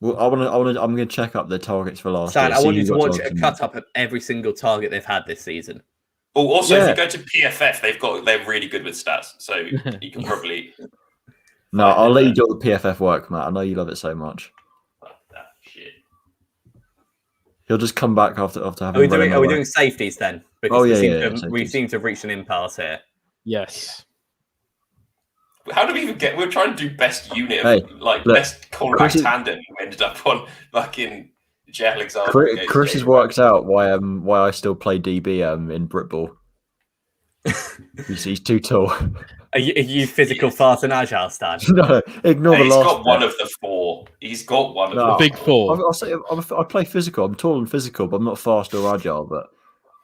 Speaker 2: Well, I'm going to check up their targets for last
Speaker 1: Stan,
Speaker 2: year.
Speaker 1: I want you to watch a cut up of every single target they've had this season.
Speaker 3: Oh, also, if you go to PFF, they're really good with stats, so you can probably.
Speaker 2: No, I'll let you do all the PFF work, Matt. I know you love it so much.
Speaker 3: That shit.
Speaker 2: He'll just come back after having.
Speaker 1: Are we doing safeties then? Because we seem to have reached an impasse here.
Speaker 4: Yes.
Speaker 3: How do we even get? We're trying to do best unit, best cornerback tandem. We ended up on fucking Jay Alexander.
Speaker 2: Chris has worked out why I still play DB in Britball. He's too tall.
Speaker 1: Are you physical, fast, and agile, Stan?
Speaker 2: No, ignore the last.
Speaker 3: He's got one of the 4. He's got one of the
Speaker 4: big 4.
Speaker 2: I'll say I play physical. I'm tall and physical, but I'm not fast or agile. But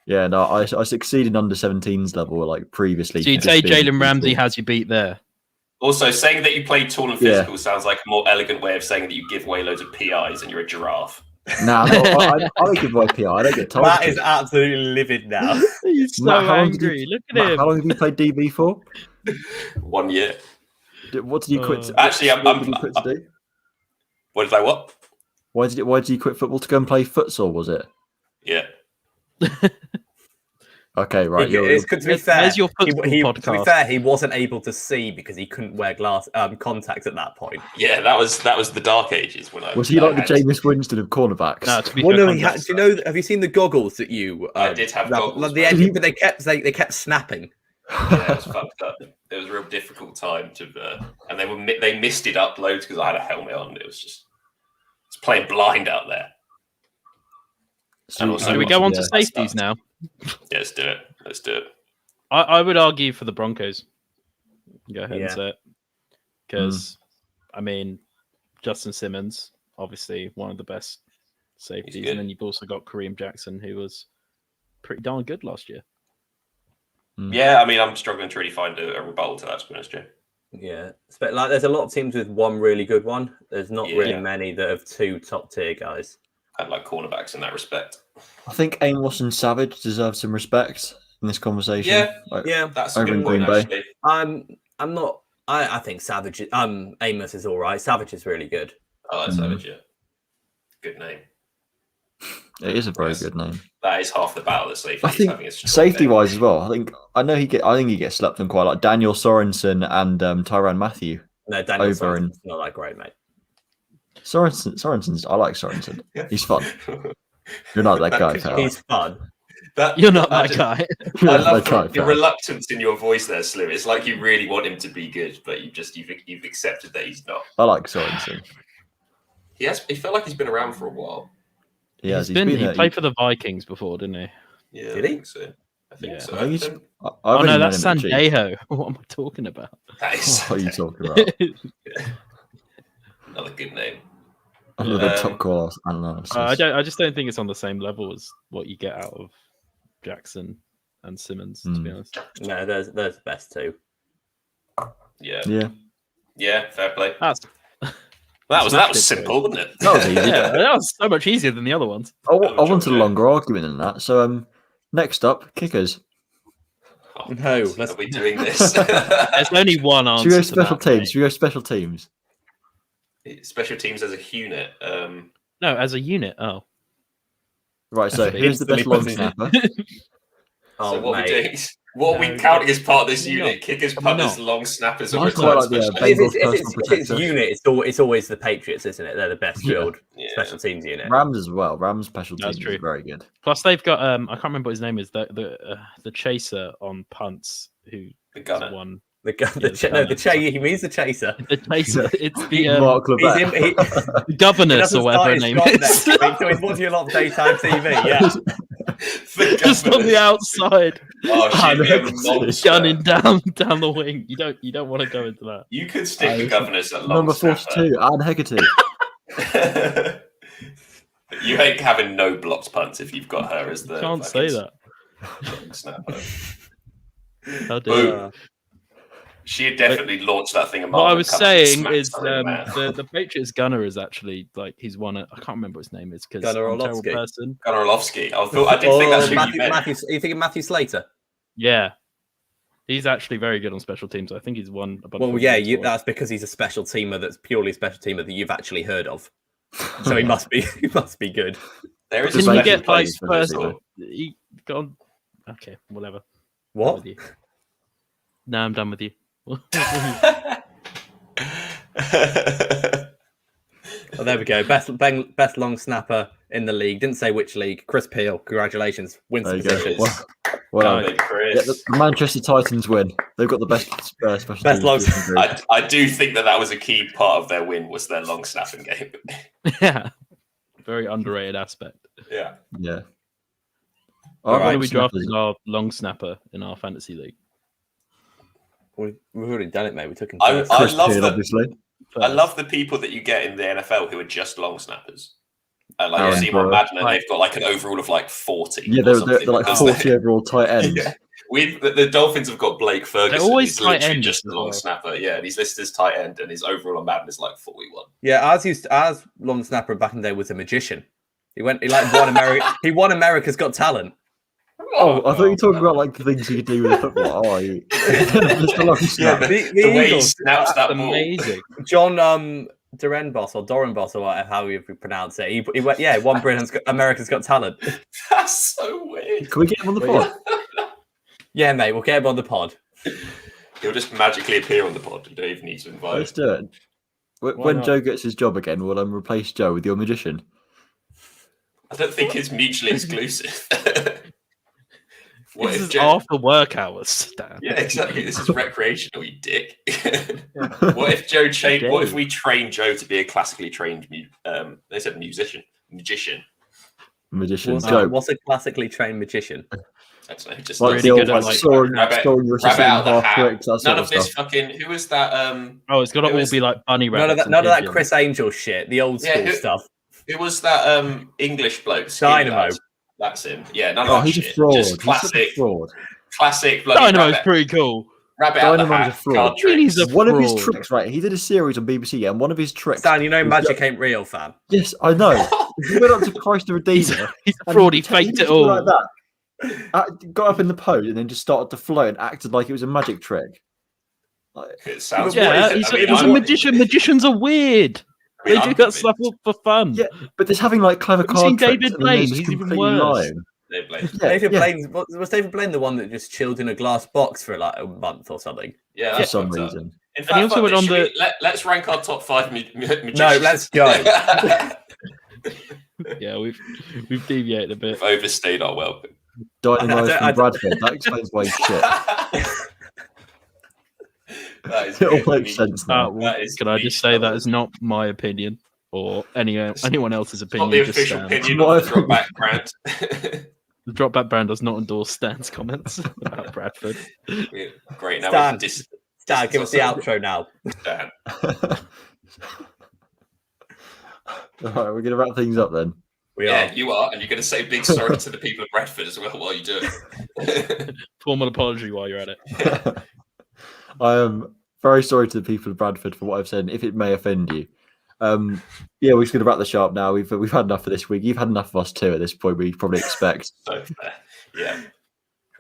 Speaker 2: yeah, no, I succeeded under 17s level like previously.
Speaker 4: So you'd say Jaylen Ramsey has you beat there.
Speaker 3: Also, saying that you play tall and physical sounds like a more elegant way of saying that you give away loads of PIs and you're a giraffe.
Speaker 2: Nah, I don't give away PI. I don't get told.
Speaker 1: Matt is absolutely livid now.
Speaker 4: He's so angry. Look at him.
Speaker 2: How long have you played DB for?
Speaker 3: 1 year.
Speaker 2: What did you quit?
Speaker 3: Actually,
Speaker 2: what did you quit to do?
Speaker 3: What did I what?
Speaker 2: Why did you quit football to go and play futsal? Was it?
Speaker 3: Yeah.
Speaker 2: Okay, right.
Speaker 1: To be fair,
Speaker 4: your podcast.
Speaker 1: To be fair, he wasn't able to see because he couldn't wear contacts at that point.
Speaker 3: Yeah, that was the dark ages when I
Speaker 2: was he like the Jameis Winston of cornerbacks?
Speaker 4: No, to be
Speaker 1: fair, do you know? Have you seen the goggles that you?
Speaker 3: I did have goggles.
Speaker 1: But they kept snapping.
Speaker 3: Yeah, it was fucked up. It was a real difficult time to, and they missed it up loads because I had a helmet on. It was just it's playing blind out there.
Speaker 4: So we go on to safeties now.
Speaker 3: Yeah, let's do it.
Speaker 4: I would argue for the Broncos. Go ahead and say it. Because, I mean, Justin Simmons, obviously one of the best safeties. And then you've also got Kareem Jackson, who was pretty darn good last year.
Speaker 3: Yeah, I mean, I'm struggling to really find a rebuttal to that, to be honest, Joe.
Speaker 1: Yeah, but like, there's a lot of teams with one really good one. There's not really
Speaker 3: Yeah.
Speaker 1: many that have two top tier guys.
Speaker 3: Kind of like cornerbacks in that respect.
Speaker 2: I think Amos and Savage deserve some respect in this conversation.
Speaker 3: Yeah,
Speaker 2: Like,
Speaker 1: Yeah,
Speaker 3: that's a
Speaker 2: Over in
Speaker 3: good point,
Speaker 2: Green Bay.
Speaker 3: actually.
Speaker 1: I'm not. I think Savage. Amos is all right. Savage is really good.
Speaker 3: I like Savage, yeah. Good name.
Speaker 2: it is a very
Speaker 3: Yes.
Speaker 2: good name.
Speaker 3: That is half the battle that safety
Speaker 2: I
Speaker 3: is
Speaker 2: think
Speaker 3: having a strong
Speaker 2: safety
Speaker 3: game.
Speaker 2: wise as well. I think he gets slept on quite a lot. Daniel Sorensen and Tyrann Matthew.
Speaker 1: No, Daniel
Speaker 2: Over in-
Speaker 1: Sorensen's not that great, mate.
Speaker 2: Sorensen's. I like Sorensen. He's fun. You're not that guy, pal.
Speaker 1: He's fun.
Speaker 4: You're not
Speaker 3: I
Speaker 4: that
Speaker 3: just-
Speaker 4: guy.
Speaker 2: You're
Speaker 3: I
Speaker 2: not
Speaker 3: love
Speaker 2: that guy,
Speaker 3: the
Speaker 2: pal.
Speaker 3: reluctance in your voice there, Slim. It's like you really want him to be good, but you've accepted that he's not.
Speaker 2: I like Sorensen.
Speaker 3: He felt like he's been around for a while.
Speaker 2: He has.
Speaker 4: He
Speaker 2: He's
Speaker 4: played for the Vikings before, didn't he?
Speaker 3: Yeah,
Speaker 1: Did
Speaker 3: I
Speaker 1: he?
Speaker 3: think so. I think
Speaker 4: Yeah.
Speaker 3: so.
Speaker 2: I think he's-
Speaker 3: Don't-
Speaker 2: I've
Speaker 4: Oh
Speaker 2: only
Speaker 4: no,
Speaker 2: known
Speaker 4: that's
Speaker 2: him at Chiefs.
Speaker 4: Sandejo. What am I talking about?
Speaker 3: that is
Speaker 2: What are you talking about?
Speaker 3: another good name.
Speaker 2: Another top call analysis.
Speaker 4: I just don't think it's on the same level as what you get out of Jackson and Simmons. To be honest,
Speaker 1: No, there's the best two.
Speaker 3: Yeah,
Speaker 2: Yeah,
Speaker 3: yeah, fair play.
Speaker 4: that's
Speaker 3: That was
Speaker 4: Smashed it,
Speaker 3: simple, wasn't it?
Speaker 2: that was easy.
Speaker 4: yeah, that was so much easier than the other ones.
Speaker 2: I wanted a longer argument than that. So, next up, kickers.
Speaker 3: Oh,
Speaker 1: No,
Speaker 3: God,
Speaker 1: let's-
Speaker 3: are we doing this?
Speaker 4: There's only one answer.
Speaker 2: Should we go
Speaker 4: to
Speaker 2: special
Speaker 4: that,
Speaker 2: teams?
Speaker 4: mate.
Speaker 2: Should we go special teams?
Speaker 3: Special teams as a unit.
Speaker 4: No, as a unit. Oh,
Speaker 2: Right. So,
Speaker 4: Instantly
Speaker 2: who's the best long
Speaker 1: puts it-
Speaker 2: snapper?
Speaker 1: Oh,
Speaker 3: so what are we
Speaker 1: mate.
Speaker 3: doing? What are we
Speaker 4: No,
Speaker 3: counting as part of this
Speaker 4: we're
Speaker 3: unit?
Speaker 4: not.
Speaker 3: Kickers,
Speaker 4: We're
Speaker 3: punters,
Speaker 4: not.
Speaker 3: long snappers,
Speaker 2: I
Speaker 3: or
Speaker 2: quite
Speaker 3: return
Speaker 2: like the,
Speaker 3: special
Speaker 1: If
Speaker 3: teams?
Speaker 2: Bengals
Speaker 1: it's unit, it's always the Patriots, isn't it? They're the best
Speaker 2: Yeah.
Speaker 1: drilled
Speaker 3: Yeah.
Speaker 1: special teams unit.
Speaker 2: Rams as well. Rams special
Speaker 4: That's
Speaker 2: teams
Speaker 4: true.
Speaker 2: is very good.
Speaker 4: plus they've got I can't remember what his name is. The chaser on punts who
Speaker 3: The gunner.
Speaker 4: won.
Speaker 1: The
Speaker 4: the
Speaker 1: he means the chaser.
Speaker 4: The chaser. It's the
Speaker 2: Mark
Speaker 1: He's
Speaker 2: Levesque.
Speaker 1: in, he
Speaker 4: governess
Speaker 1: doesn't
Speaker 4: or whatever
Speaker 1: start
Speaker 4: her
Speaker 1: his
Speaker 4: name
Speaker 1: job
Speaker 4: is.
Speaker 1: next week, so he's watching a lot of daytime TV. Yeah,
Speaker 3: The
Speaker 4: Just on the
Speaker 3: governors.
Speaker 4: outside,
Speaker 3: Oh, she'd be a
Speaker 2: Gunning
Speaker 3: monster.
Speaker 4: gunning down the wing. You don't want to go into that.
Speaker 3: You could stick the governors at long
Speaker 2: Number
Speaker 3: snapper.
Speaker 2: 42, Anne Hegarty.
Speaker 3: You ain't having no blocked punts if you've got her as the.
Speaker 4: You can't say that.
Speaker 3: long snapper.
Speaker 4: How dare you.
Speaker 3: Boom. She had definitely launched that thing a mile.
Speaker 4: What I was saying is
Speaker 3: the
Speaker 4: the Patriots gunner is actually like he's won it. I can't remember what his name is because
Speaker 1: Gunnar
Speaker 4: I'm a terrible
Speaker 1: Orlovsky.
Speaker 4: person.
Speaker 3: Gunnar Orlovsky. I did think that's who you meant.
Speaker 1: Matthew. Are you thinking Matthew Slater?
Speaker 4: Yeah, he's actually very good on special teams. I think he's won a bunch.
Speaker 1: Well,
Speaker 4: of
Speaker 1: yeah,
Speaker 4: awards for it.
Speaker 1: that's because he's a special teamer. That's purely a special teamer that you've actually heard of. So he must be. He must be good.
Speaker 3: There is
Speaker 2: Didn't
Speaker 3: a
Speaker 4: Can you
Speaker 2: Special
Speaker 4: get like
Speaker 2: teams,
Speaker 4: first?
Speaker 2: special
Speaker 4: He gone. Okay, whatever. Done
Speaker 1: What?
Speaker 4: with you. No, I'm done with you.
Speaker 1: Oh, there we go. Best long snapper in the league. Didn't say which league. Chris Peel. Congratulations. Wins
Speaker 2: There
Speaker 1: the
Speaker 2: you go.
Speaker 1: position.
Speaker 2: Well,
Speaker 3: Big
Speaker 2: yeah,
Speaker 3: Chris.
Speaker 2: the Manchester Titans win. They've got the best special
Speaker 1: Best
Speaker 2: teams
Speaker 1: long-
Speaker 2: position group.
Speaker 3: I do think that was a key part of their win was their long snapping game.
Speaker 4: Yeah, very underrated aspect.
Speaker 3: Yeah.
Speaker 2: Yeah.
Speaker 1: All
Speaker 2: Our
Speaker 1: right,
Speaker 4: Why are
Speaker 2: long
Speaker 4: we
Speaker 2: snappers-
Speaker 4: drafting our long snapper in our fantasy league?
Speaker 1: We've already done it, mate. We took him
Speaker 3: I-
Speaker 1: first.
Speaker 2: Chris
Speaker 3: love
Speaker 2: Peel,
Speaker 3: that-
Speaker 2: obviously.
Speaker 3: I love the people that you get in the NFL who are just long snappers. And like
Speaker 2: Aaron
Speaker 3: you see them on
Speaker 2: Burr.
Speaker 3: Madden and they've got like an overall of like 40.
Speaker 2: Yeah,
Speaker 3: or
Speaker 2: they're
Speaker 3: something
Speaker 2: like
Speaker 3: because
Speaker 2: 40 overall tight ends.
Speaker 3: Yeah. The Dolphins have got Blake Ferguson.
Speaker 4: always
Speaker 3: He's
Speaker 4: tight
Speaker 3: literally
Speaker 4: ends
Speaker 3: just a
Speaker 4: as
Speaker 3: long
Speaker 4: well.
Speaker 3: snapper. Yeah, and he's listed as tight end, and his overall on Madden is like 41.
Speaker 1: Yeah, as long snapper back in the day was a magician. He won America. He won America's Got Talent.
Speaker 2: Oh, I thought you were talking about like the things you could do with football. Oh, you... Just a long
Speaker 3: Yeah,
Speaker 2: snap.
Speaker 1: The
Speaker 3: the way he
Speaker 1: Eagles,
Speaker 3: snaps that
Speaker 4: That's
Speaker 3: ball.
Speaker 4: amazing.
Speaker 1: John Dorenbos or Dorenbos or whatever, how you pronounce it. He went, yeah, won America's Got Talent.
Speaker 3: That's so weird.
Speaker 2: Can we get him on the pod?
Speaker 1: Yeah, mate, we'll get him on the pod.
Speaker 3: He'll just magically appear on the pod. You don't even need to invite
Speaker 2: Let's
Speaker 3: him.
Speaker 2: do it.
Speaker 4: Why
Speaker 2: When
Speaker 4: not?
Speaker 2: Joe gets his job again, we'll replace Joe with your magician.
Speaker 3: I don't think it's mutually exclusive. What
Speaker 4: This
Speaker 3: if
Speaker 4: is
Speaker 3: Joe-
Speaker 4: after work hours, Dan.
Speaker 3: Yeah, exactly. This is recreational, you dick. What if Joe What if we train Joe to be a classically trained they said magician?
Speaker 2: Magician.
Speaker 1: What's,
Speaker 2: Joe.
Speaker 1: what's a classically trained magician?
Speaker 3: I don't know, just
Speaker 2: Like
Speaker 4: really
Speaker 2: the old
Speaker 4: good at,
Speaker 2: like,
Speaker 4: like,
Speaker 2: storing
Speaker 3: rabbit-
Speaker 2: your
Speaker 3: rabbit
Speaker 2: assistant
Speaker 3: out of the
Speaker 2: half
Speaker 3: hat.
Speaker 2: tricks, that sort
Speaker 3: None
Speaker 2: of
Speaker 3: of this
Speaker 2: stuff.
Speaker 3: fucking who was that
Speaker 4: Oh, it's got to
Speaker 3: It
Speaker 4: all
Speaker 3: was-
Speaker 4: be like bunny
Speaker 1: None
Speaker 4: rabbits.
Speaker 1: of that
Speaker 4: and
Speaker 1: Chris Angel shit. The old school
Speaker 3: who-
Speaker 1: stuff.
Speaker 3: who was that English bloke? Skinny
Speaker 1: Dynamo.
Speaker 3: lad? That's him. Yeah, none of
Speaker 2: Oh,
Speaker 3: that
Speaker 2: he's a
Speaker 3: shit.
Speaker 2: fraud.
Speaker 3: Just
Speaker 2: He's such a
Speaker 3: classic,
Speaker 2: fraud.
Speaker 3: classic bloody
Speaker 4: Dynamo's
Speaker 3: rabbit,
Speaker 4: pretty cool.
Speaker 3: rabbit out the
Speaker 2: Dynamo's a
Speaker 3: hat,
Speaker 2: fraud.
Speaker 3: card tricks.
Speaker 4: He's a
Speaker 2: One of his
Speaker 4: fraud.
Speaker 2: tricks, right? He did a series on BBC, and one of his tricks.
Speaker 1: Stan, you know
Speaker 2: was
Speaker 1: magic
Speaker 2: that-
Speaker 1: ain't real, fam.
Speaker 2: Yes, I know. He went up to Christ the
Speaker 4: He's
Speaker 2: Redeemer.
Speaker 4: a
Speaker 2: and
Speaker 4: fraud. He faked it
Speaker 2: just
Speaker 4: all.
Speaker 2: like that. Got up in the pose and then just started to float and acted like it was a magic trick. Like,
Speaker 3: It sounds
Speaker 4: Yeah,
Speaker 3: weird.
Speaker 4: he's
Speaker 3: I mean,
Speaker 4: a
Speaker 3: I'm-
Speaker 4: magician. Magicians are weird.
Speaker 3: I mean,
Speaker 4: They
Speaker 3: I'm
Speaker 4: do that
Speaker 3: convinced.
Speaker 4: stuff for fun.
Speaker 2: Yeah, but there's having like clever
Speaker 4: Have you seen
Speaker 2: card tricks.
Speaker 4: David
Speaker 2: and then there's
Speaker 4: Blaine?
Speaker 2: just
Speaker 4: He's even
Speaker 2: completely
Speaker 4: worse.
Speaker 2: lying.
Speaker 3: They blame.
Speaker 2: Yeah,
Speaker 1: David
Speaker 2: yeah,
Speaker 1: Blaine was David Blaine the one that just chilled in a glass box for like a month or something?
Speaker 3: Yeah,
Speaker 2: for
Speaker 3: that's
Speaker 2: some
Speaker 3: fucked up.
Speaker 2: reason.
Speaker 3: In
Speaker 4: And he
Speaker 3: fact,
Speaker 4: also went on
Speaker 3: let's rank our top 5 magicians.
Speaker 1: No, let's go.
Speaker 4: Yeah, we've deviated a bit.
Speaker 3: We've overstayed our welcome.
Speaker 2: Dynamo
Speaker 1: I don't-
Speaker 2: from Bradford. That explains why he's shit.
Speaker 3: That is
Speaker 2: It all
Speaker 3: good.
Speaker 2: makes sense now.
Speaker 3: That is
Speaker 4: Can I just say that is not my opinion or anyone else's
Speaker 3: Not
Speaker 4: opinion?
Speaker 3: the
Speaker 4: just
Speaker 3: official
Speaker 4: Stan's.
Speaker 3: opinion
Speaker 2: My
Speaker 3: of the Dropback brand.
Speaker 4: The Dropback brand does not endorse Stan's comments about Bradford.
Speaker 3: Great. Now
Speaker 1: Stan.
Speaker 3: we can
Speaker 1: Stan, give us the outro now.
Speaker 3: Stan.
Speaker 2: All right, we're gonna wrap things up then.
Speaker 1: We
Speaker 3: Yeah,
Speaker 1: are.
Speaker 3: you are, and you're going to say big sorry to the people of Bradford as well while you do it.
Speaker 4: Formal apology while you're at it.
Speaker 2: I am very sorry to the people of Bradford for what I've said, if it may offend you. Yeah, we're just going to wrap the show up now. We've had enough for this week. You've had enough of us too at this point, we probably expect.
Speaker 3: So, yeah.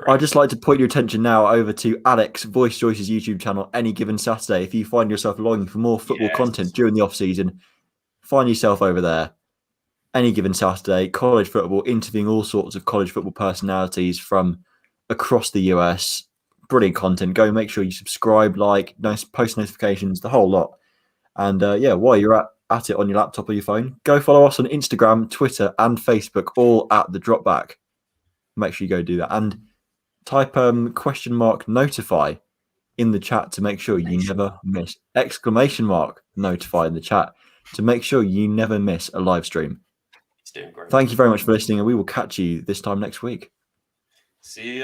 Speaker 2: I'd just like to point your attention now over to Alex Voice Joyce's YouTube channel, Any Given Saturday. If you find yourself longing for more football
Speaker 3: Yes.
Speaker 2: content during the off-season, find yourself over there. Any Given Saturday, college football, interviewing all sorts of college football personalities from across the US. Brilliant content. Go make sure you subscribe, like, post notifications, the whole lot. And yeah, while you're at it on your laptop or your phone, go follow us on Instagram, Twitter, and Facebook, all at The Dropback. Make sure you go do that. And type !notify in the chat to make sure you never miss !notify in the chat to make sure you never miss a live stream.
Speaker 3: He's doing great.
Speaker 2: Thank you very much for listening, and we will catch you this time next week.
Speaker 3: See you